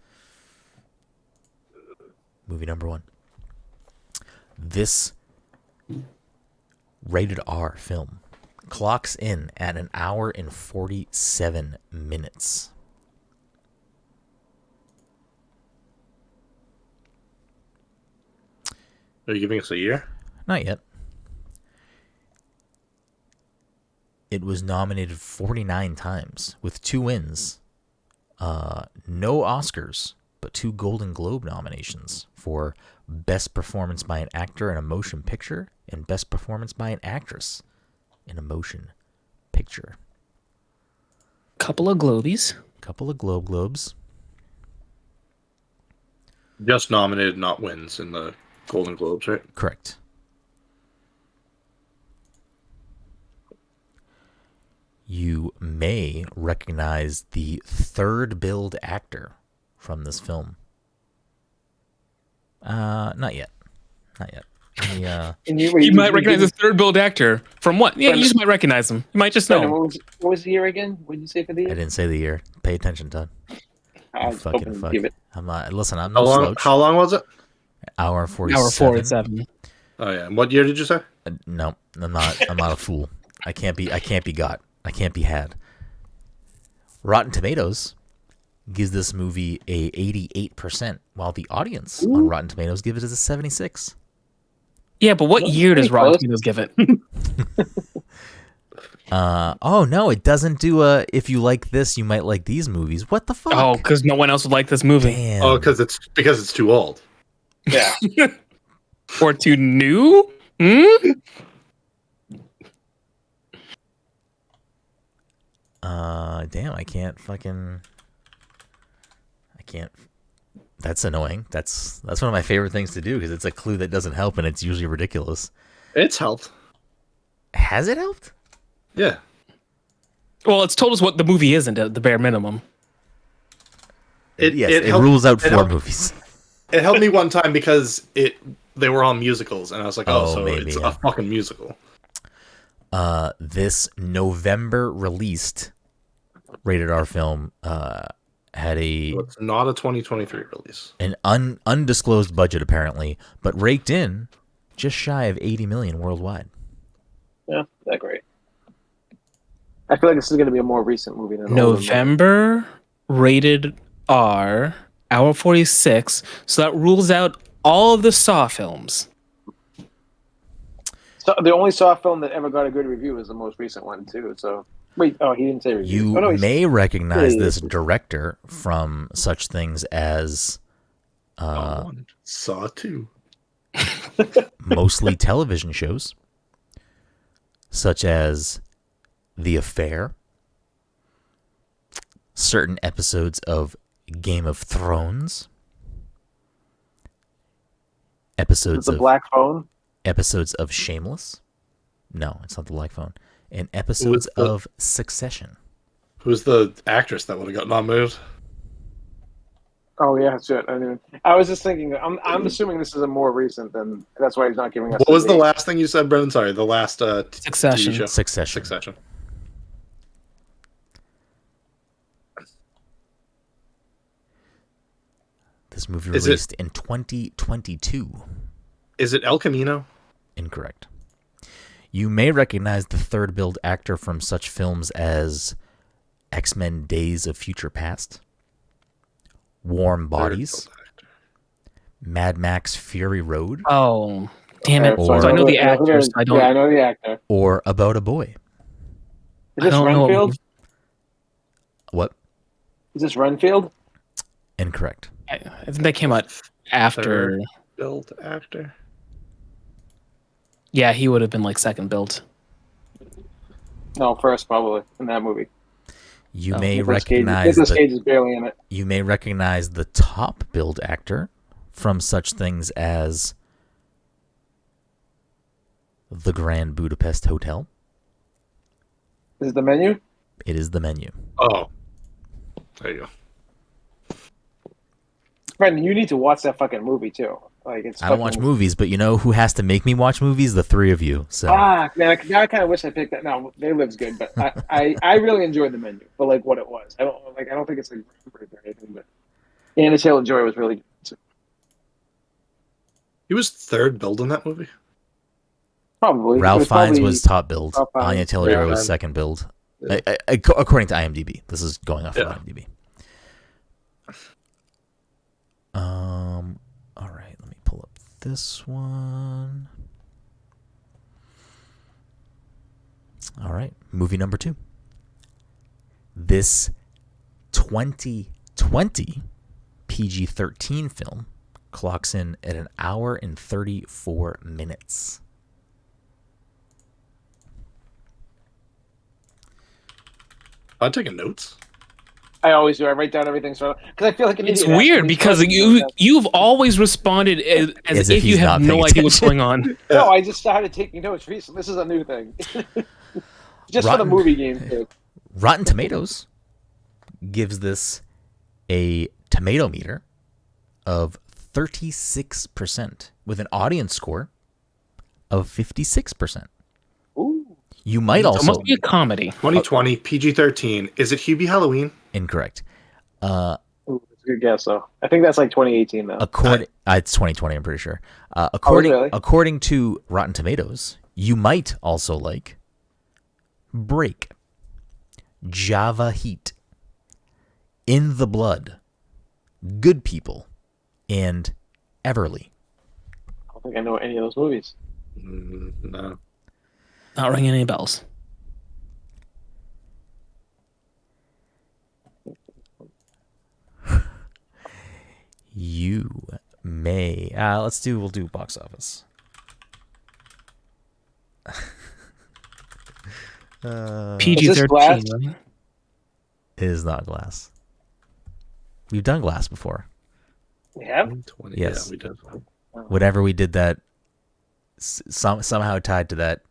A: Movie number 1. This rated R film clocks in at 1 hour and 47 minutes.
D: Are you giving us a year?
A: Not yet. It was nominated 49 times with 2 wins. No Oscars, but 2 Golden Globe nominations for Best Performance by an Actor in a Motion Picture and Best Performance by an Actress in a Motion Picture.
B: Couple of Globies.
A: Couple of Globes.
D: Just nominated, not wins in the Golden Globes, right?
A: Correct. you may recognize the third build actor from this film. Not yet. Not yet.
B: You might recognize the third build actor from what? Yeah, you just might recognize him. You might just know.
C: What was the year again? What did you say for the year?
A: I didn't say the year. Pay attention, Todd.
C: I was hoping to give it.
A: I'm not. Listen, I'm
D: How
A: no
D: long?
A: slouch.
D: How long was it?
A: Hour 47.
B: Hour 47.
D: Oh yeah. And what year did you say?
A: No, I'm not. I'm not a fool. I can't be got. I can't be had. Rotten Tomatoes gives this movie a 88%, while the audience on Rotten Tomatoes give it as a 76.
B: Yeah, but what year does Rotten Tomatoes give it?
A: Oh no, it doesn't do a. If you like this, you might like these movies. What the fuck?
B: Oh, because no one else would like this movie.
A: Damn.
D: Oh, because it's too old.
C: Yeah.
B: Or too new?
A: Damn, I can't. That's annoying. That's one of my favorite things to do because it's a clue that doesn't help and it's usually ridiculous.
D: It's helped.
A: Has it helped?
D: Yeah.
B: Well, it's told us what the movie isn't at the bare minimum.
A: It
D: helped,
A: rules out four movies.
D: It helped me one time because they were all musicals, and I was like,
A: maybe,
D: it's a fucking musical.
A: This November released rated R film had
D: It's not a 2023 release.
A: an undisclosed budget apparently, but raked in just shy of 80 million worldwide.
C: Yeah, that great. I feel like this is going to be a more recent movie than
B: November rated R, hour 46. So that rules out all of the Saw films.
C: So the only Saw film that ever got a good review is the most recent one too. So wait, he didn't say review.
A: You may recognize this director from such things as
D: Saw 2.
A: mostly television shows, such as The Affair, certain episodes of Game of Thrones, episodes
C: the
A: of
C: Black Phone.
A: Episodes of Shameless. No, it's not the Black Phone. And episodes of Succession.
D: Who's the actress that would have gotten nominated?
C: Oh yeah, shit. I was just thinking. I'm assuming this is a more recent than. That's why he's not giving us.
D: What was the last thing you said, Brendan? Sorry, the last
B: Succession.
D: TV show.
A: Succession. This movie released in 2022.
D: Is it El Camino?
A: Incorrect. You may recognize the third build actor from such films as X-Men Days of Future Past, Warm Bodies, Mad Max Fury Road.
B: Oh, damn it.
A: Or-
B: So I know the actors.
C: I know the actor.
A: Or About a Boy.
C: Is this Renfield?
A: What?
C: Is this Renfield?
A: Incorrect.
B: I think that came out after.
D: Third build actor.
B: Yeah, he would have been like second build.
C: No, first probably in that movie.
A: You may
C: Nicolas Cage-
A: recognize
C: Nicolas Cage is barely in it.
A: You may recognize the top build actor from such things as The Grand Budapest Hotel.
C: Is it The Menu?
A: It is The Menu.
D: Oh, there you go.
C: Brendan, you need to watch that fucking movie too. Like it's.
A: I don't watch movies, but you know who has to make me watch movies? The three of you. So
C: Man, now I kind of wish I picked that. No, They Live's good, but I really enjoyed The Menu for like what it was. I don't think it's like or anything, but Anna Taylor-Joy was really good. So,
D: He was third build in that movie.
C: probably
A: Ralph
C: It probably-
A: Fiennes was top build.
C: Ralph Fiennes.
A: Anya Taylor-Joy was
D: Yeah.
A: second build.
D: Yeah.
A: According to IMDb. This is going off of IMDb. All right, let me pull up this one. All right, movie number 2. This 2020 PG-13 film clocks in at 1 hour and 34 minutes.
D: I'm taking notes.
C: I always do. I write down everything because I feel like
B: It's weird because you've always responded as if you
A: he's
B: have
A: not
B: no
A: paying
B: idea what's
A: attention.
B: going on.
C: No, I just started taking notes recently. This is a new thing. Just for the
A: Rotten-
C: movie game too.
A: Rotten Tomatoes gives this a tomato meter of 36% with an audience score of 56%.
C: Ooh.
A: You might
B: It
A: also
B: must be a comedy.
D: 2020 PG-13. Is it Hubie Halloween?
A: incorrect.
C: Ooh, that's a good guess, though. I think that's like 2018, though.
A: It's 2020. I'm pretty sure.
C: Really?
A: According to Rotten Tomatoes, you might also like Break, Java Heat, In the Blood, Good People, and Everly.
C: I don't think I know any of those movies.
D: No.
B: Not ringing any bells.
A: You may. We'll do box office.
B: PG-13,
C: Glass?
B: right?
A: It is not Glass. We've done Glass before.
C: We have?
D: 2020.
A: Yes.
D: Yeah, we did.
A: Whatever we did that somehow tied to that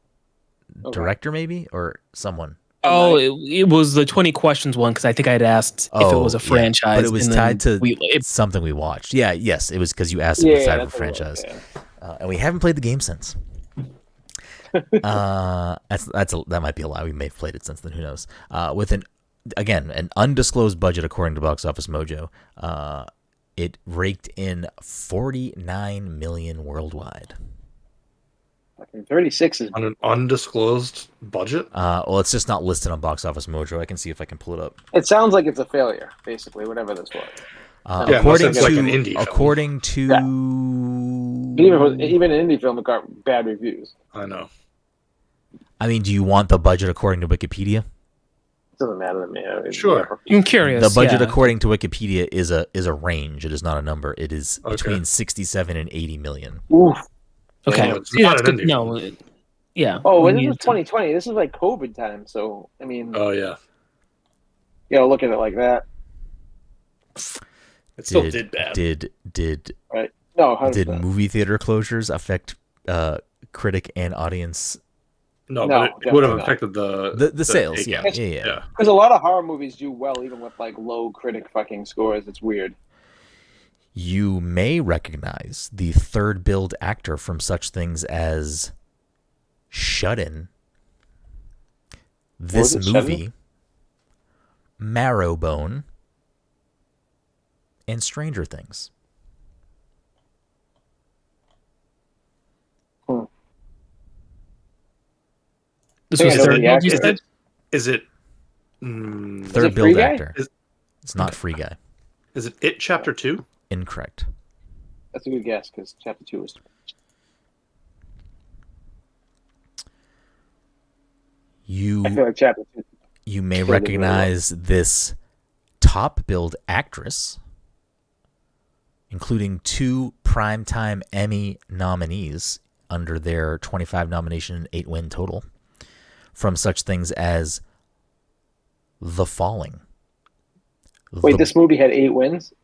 C: Okay.
A: director, maybe, or someone.
B: Oh, it was the 20 questions one because I think I had asked if it was a franchise.
A: But it was
B: and
A: tied
B: then
A: to something we watched. Yeah, yes, it was because you asked if it was tied to a
C: that's what it was,
A: franchise,
C: yeah.
A: and we haven't played the game since. That might be a lie. We may have played it since then. Who knows? With an undisclosed budget according to Box Office Mojo, it raked in $49 million worldwide.
C: Fucking 36 is
D: On an undisclosed budget?
A: Well, it's just not listed on Box Office Mojo. I can see if I can pull it up.
C: It sounds like it's a failure, basically, whatever this was.
D: Yeah,
A: according
D: unless
A: to
D: it's like an indie film.
A: according to
C: Even an indie film got bad reviews.
D: I know.
A: I mean, do you want the budget according to Wikipedia?
C: It doesn't matter to me. I mean,
D: Sure.
C: whatever.
B: I'm curious.
A: The budget
B: yeah.
A: according to Wikipedia is a range. It is not a number. It is
D: Okay.
A: between 67 and 80 million.
C: Oof.
B: Okay.
D: No, it's
B: See,
D: not
B: that's
D: an
B: good.
D: indie
B: No.
D: film.
B: Yeah.
C: Oh,
B: we
C: this
B: need
C: is 2020. This is like COVID time. So, I mean,
D: Oh, yeah.
C: look at it like that.
D: It still did bad.
A: Did
C: Right? No, 100%.
A: did movie theater closures affect critic and audience?
D: No,
C: No,
D: but it would have
C: definitely not.
D: affected
A: The sales,
D: take
A: yeah,
D: out.
A: yeah.
C: Because a lot of horror movies do well, even with like low critic fucking scores. It's weird.
A: You may recognize the third billed actor from such things as Shut-In, this
C: Was it
A: movie,
C: Shut-In?
A: Marrowbone, and Stranger Things.
B: This
C: I
B: was
C: think I know
B: third
C: the
B: build,
C: actor.
B: you said?
D: Is it
A: Third
C: it Free
A: billed
C: Guy?
A: actor. It's not Free Guy.
D: is it Chapter 2?
A: Incorrect.
C: That's a good guess because chapter 2 was. I feel like chapter 2.
A: You may
C: Sure, they
A: recognize this top billed actress, including 2 Primetime Emmy nominees under their 25 nomination and 8 win total, from such things as The Falling.
C: Wait, this movie had 8 wins?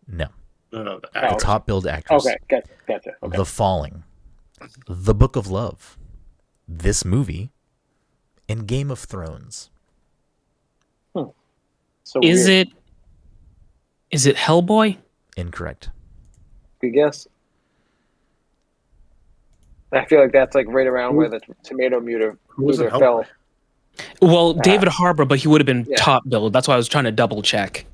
A: No.
D: No, the
C: Oh.
A: The top billed actress.
C: Okay, gotcha. Okay.
A: The Falling, The Book of Love, this movie, and Game of Thrones.
C: So
B: Is
C: weird.
B: it Hellboy?
A: Incorrect.
C: Good guess. I feel like that's like right around where the tomato meter
D: was it
C: fell.
B: Well, David Harbour, but he would have been
C: Yeah.
B: top billed. That's why I was trying to double check.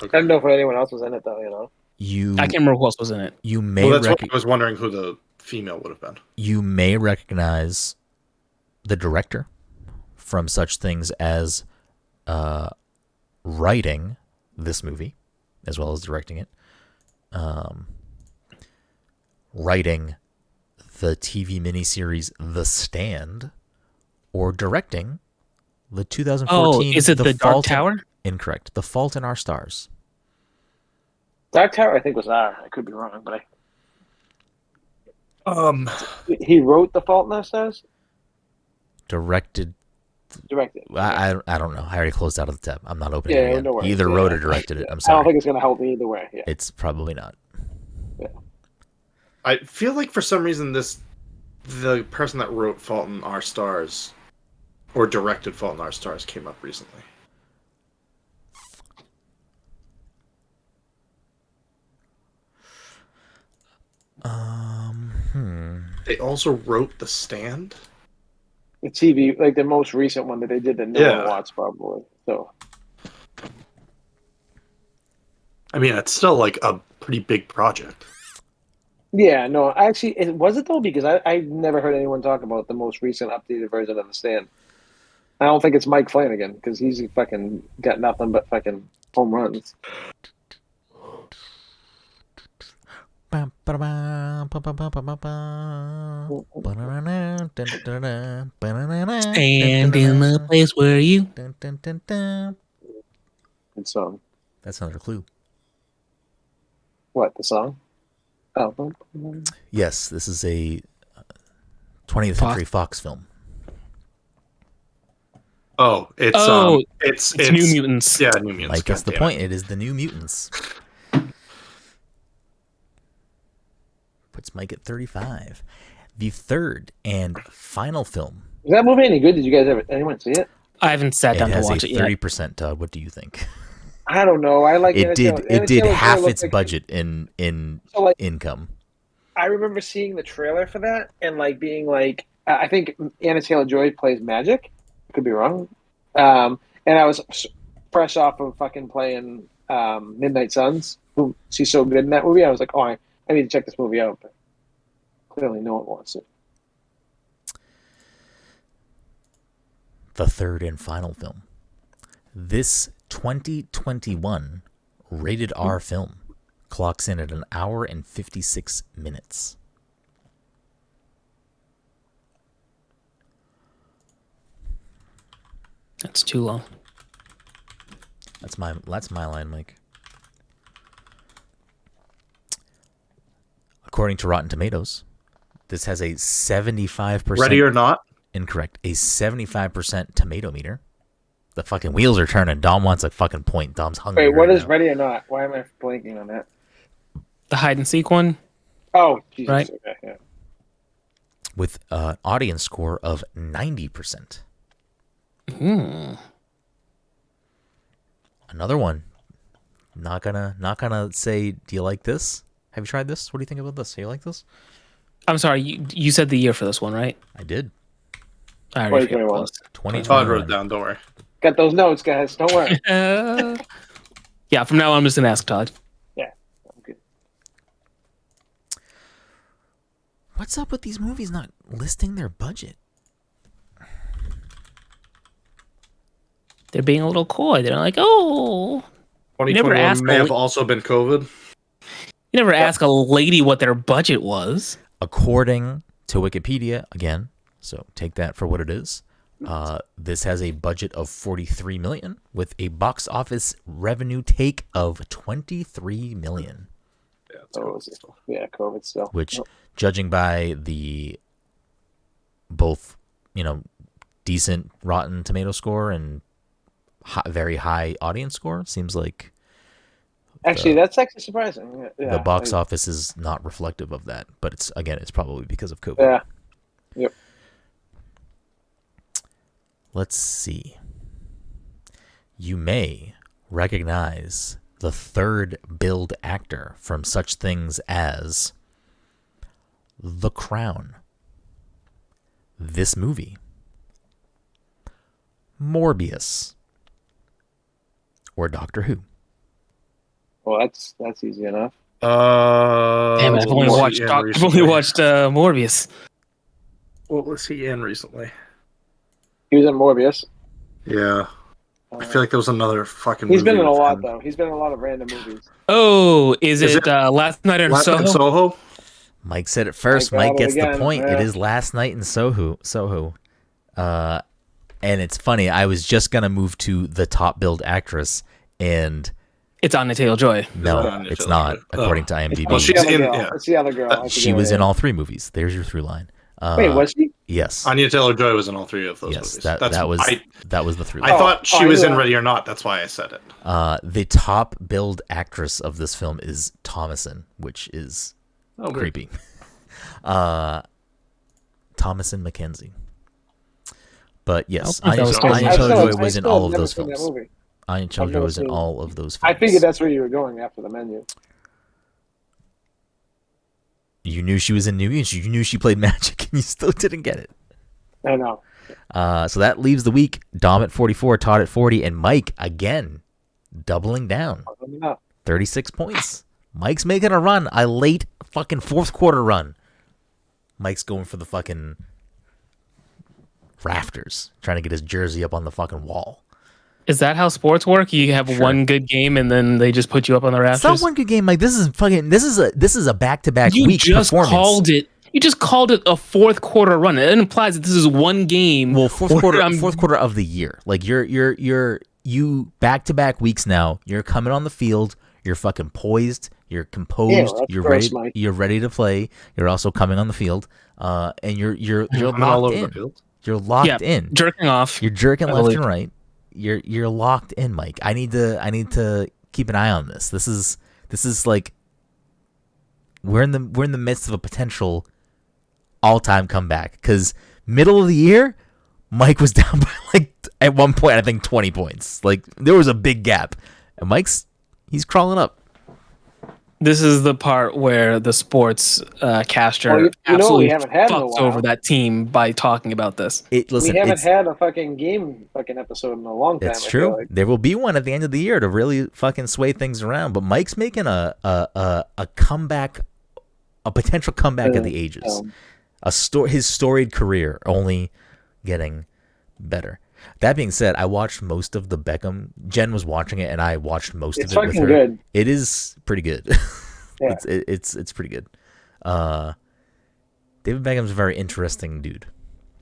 C: I don't know if anyone else was in it though.
B: I can't remember who else was in it.
A: You may
D: Well, that's what I was wondering who the female would have been.
A: You may recognize the director from such things as writing this movie, as well as directing it, writing the TV miniseries The Stand, or directing the 2014.
B: Oh, is it the Dark
A: Fault in-
B: Tower?
A: Incorrect. The Fault in Our Stars.
C: Dark Tower, I think was R. I could be wrong, but
D: Um,
C: he wrote The Fault in Our Stars.
A: Directed.
C: Directed.
A: I don't know. I already closed out of the tab. I'm not opening
C: Yeah,
A: it again.
C: no worries.
A: He either
C: Yeah.
A: wrote or directed it. I'm
C: I don't
A: sorry.
C: think it's gonna help me either way. Yeah.
A: It's probably not.
D: I feel like for some reason the person that wrote Fault in Our Stars or directed Fault in Our Stars came up recently. They also wrote The Stand.
C: The TV, like the most recent one that they did that no one watched, probably. So,
D: I mean, it's still like a pretty big project.
C: yeah, no, actually, was it though? Because I never heard anyone talk about the most recent updated version of The Stand. I don't think it's Mike Flanagan because he's fucking got nothing but fucking home runs.
B: And in the place where you.
C: Good song.
A: That's another clue.
C: What, the song? Oh,
A: Yes, this is a 20th Century Fox film.
D: Oh, it's
B: New Mutants.
D: Yeah, New Mutants.
A: Mike gets the point. It is the New Mutants. Puts Mike at 35. The third and final film.
C: is that movie any good? Did you guys anyone see it?
B: I haven't sat down to watch it
A: It has
B: yet.
A: a 30%, Todd. What do you think?
C: I don't know. I like
A: It did
C: Taylor
A: half
C: looked
A: its
C: like-
A: budget in
C: So, like,
A: income.
C: I remember seeing the trailer for that and like being like, I think Anna Taylor-Joy plays Magic. Could be wrong. And I was fresh off of fucking playing Midnight Suns. Who she's so good in that movie. I was like, oh, I need to check this movie out. But clearly, no one wants it.
A: The third and final film. This 2021 rated R film clocks in at 1 hour and 56 minutes.
B: That's too long.
A: That's my line, Mike. According to Rotten Tomatoes, this has a 75%.
D: Ready or Not?
A: Incorrect. A 75% tomato meter. The fucking wheels are turning. Dom wants a fucking point. Dom's hungry.
C: Wait, what
A: right
C: is
A: now.
C: Ready or Not? Why am I blanking on that?
B: The hide and seek one.
C: Oh, Jesus.
B: Right.
C: Okay, yeah.
A: With an audience score of 90%. Another one. Not gonna say, do you like this? Have you tried this? What do you think about this? Do you like this?
B: I'm sorry, you said the year for this one, right?
A: I did.
B: I already forget what it
A: 2021.
D: Todd wrote it down. Don't worry.
C: Got those notes, guys. Don't worry.
B: was. Yeah, from now on, I'm just gonna ask Todd.
C: Yeah, I'm good.
A: What's up with these movies not listing their budget?
B: They're being a little coy. They're like, oh, never
D: 2021
B: ask
D: may
B: a
D: have
B: la-
D: also been COVID.
B: you never ask a lady what their budget was.
A: According to Wikipedia, again, so take that for what it is. This has a budget of $43 million with a box office revenue take of $23 million.
D: Yeah, it's
C: Oh,
D: COVID
C: is it?
D: still.
C: Yeah, COVID still.
A: Which,
C: Oh.
A: judging by the both, decent Rotten Tomato score and very high audience score, seems like
C: Actually, that's actually surprising. Yeah,
A: the box office is not reflective of that. But it's probably because of COVID.
C: Yeah. Yep.
A: Let's see. You may recognize the third billed actor from such things as The Crown, this movie, Morbius, or Doctor Who.
C: Well, that's easy enough.
B: Damn it, I've only
D: what was
B: watched
D: he in
B: Morbius.
D: What was he in recently?
C: He was in Morbius.
D: Yeah. I feel like there was another fucking
C: He's been
D: movie
C: in a
D: with
C: lot,
D: him.
C: though. He's been in a lot of random movies.
B: Oh, is it Last Night in
D: Last Night in
B: Soho?
D: Soho?
A: Mike said it first.
C: Mike got
A: Mike
C: it
A: gets the
C: again,
A: point.
C: yeah.
A: It is Last Night in Soho. And it's funny. I was just gonna move to the top billed actress, and
B: It's Anya Taylor-Joy.
A: no,
D: Anya
A: it's
D: Taylor-Joy.
A: not. According to IMDb,
D: Well,
C: It's
D: she's
C: the other
D: in-
C: girl.
D: yeah.
C: It's the other girl. I
A: she
C: forget
A: was
C: her
A: in
C: name.
A: all three movies. There's your through line.
C: Wait, was she?
A: Yes.
D: Anya Taylor-Joy was in all three of those
A: Yes,
D: movies.
A: that was
D: I
A: the through
D: I
A: line.
D: thought she
C: I
D: was
C: knew
D: in
C: that.
D: Ready or Not. That's why I said it.
A: The top billed actress of this film is Thomason, which is
D: Oh, weird.
A: creepy. Thomason McKenzie. But yes,
B: I don't think that was
A: Anya
B: Thomason.
A: Taylor-Joy was in all of
C: never
A: those
C: seen that
A: films.
C: movie.
A: Anya Taylor-Joy
C: never
A: was in
C: seen it.
A: all of those
C: I
A: films.
C: figured that's where you were going after the menu.
A: You knew she was in New Mutants. You knew she played Magic, and you still didn't get it.
C: I know.
A: So that leaves the week. Dom at 44, Todd at 40, and Mike again doubling down. 36 points. Mike's making a run. A late fucking fourth quarter run. Mike's going for the fucking rafters, trying to get his jersey up on the fucking wall.
B: Is that how sports work? You have one good game and then they just put you up on the rafters?
A: It's not one good game, Mike. This is a back-to-back week performance.
B: You just called it a fourth quarter run. It implies that this is one game.
A: Well, fourth quarter of the year. Like you back-to-back weeks now. You're coming on the field. You're fucking poised. You're composed. You're ready. Mike. You're ready to play. You're also coming on the field. And you're locked
D: all over
A: in.
D: the field.
A: You're locked in.
B: Jerking off.
A: You're jerking left and right. You're locked in, Mike. I need to keep an eye on this. This is like we're in the midst of a potential all-time comeback, because middle of the year, Mike was down by like at one point I think 20 points. Like there was a big gap, and he's crawling up.
B: This is the part where the sports caster absolutely fucks over that team by talking about this.
C: We haven't had a fucking episode in a long time.
A: It's true. Like. There will be one at the end of the year to really fucking sway things around. But Mike's making a comeback, a potential comeback of the ages. His storied career only getting better. That being said, I watched most of the Beckham. Jen was watching it, and I watched most of it with her. Good. It is pretty good. Yeah. It's pretty good. David Beckham's a very interesting dude.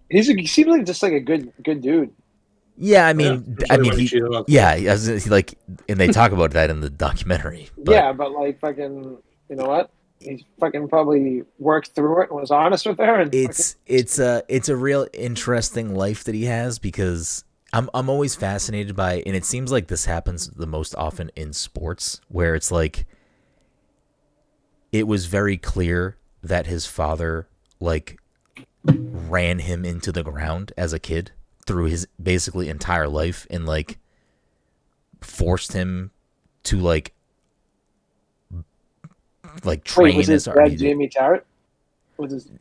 C: He seems like just like a good dude.
A: Yeah, and they talk about that in the documentary.
C: But, but like fucking, you know what? He fucking probably worked through it and was honest with her. And
A: it's a real interesting life that he has, because I'm always fascinated by, and it seems like this happens the most often in sports, where it's like it was very clear that his father like ran him into the ground as a kid through his basically entire life, and like forced him to like train.
C: Was his dad Jamie Tartt?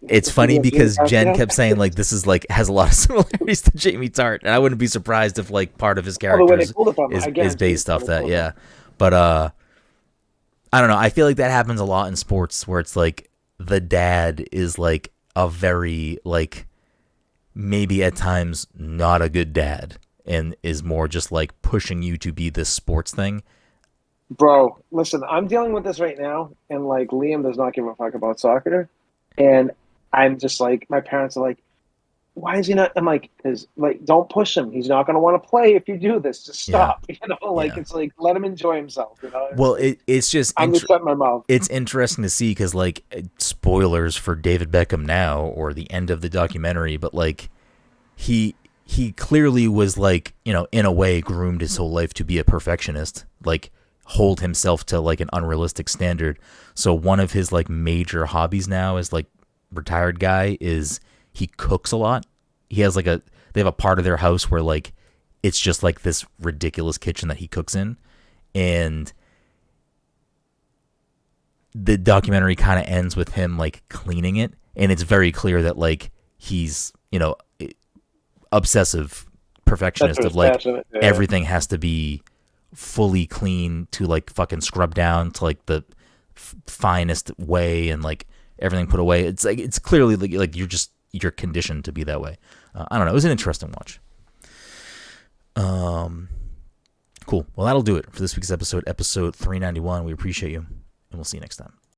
A: It's funny because Jen kept saying like this is like has a lot of similarities to Jamie Tartt, and I wouldn't be surprised if like part of his character is based off that. Yeah, but I don't know. I feel like that happens a lot in sports, where it's like the dad is like a very like maybe at times not a good dad, and is more just like pushing you to be this sports thing.
C: Bro, listen, I'm dealing with this right now, and like Liam does not give a fuck about soccer, and I'm just like, my parents are like, why is he not? I'm like, because like, don't push him. He's not going to want to play if you do this. Just stop. Yeah. You know, like it's like let him enjoy himself. You know.
A: Well, it's just
C: I'm just shutting my mouth.
A: It's interesting to see, because like spoilers for David Beckham now, or the end of the documentary, but like he clearly was like, you know, in a way groomed his whole life to be a perfectionist, like hold himself to like an unrealistic standard. So one of his like major hobbies now as like retired guy is he cooks a lot. He has like they have a part of their house where like it's just like this ridiculous kitchen that he cooks in, and the documentary kind of ends with him like cleaning it, and it's very clear that like he's, you know, obsessive perfectionist of like everything has to be fully clean to like fucking scrub down to like the finest way, and like everything put away. It's like it's clearly like you're conditioned to be that way. I don't know. It was an interesting watch. Cool. Well, that'll do it for this week's episode 391. We appreciate you, and we'll see you next time.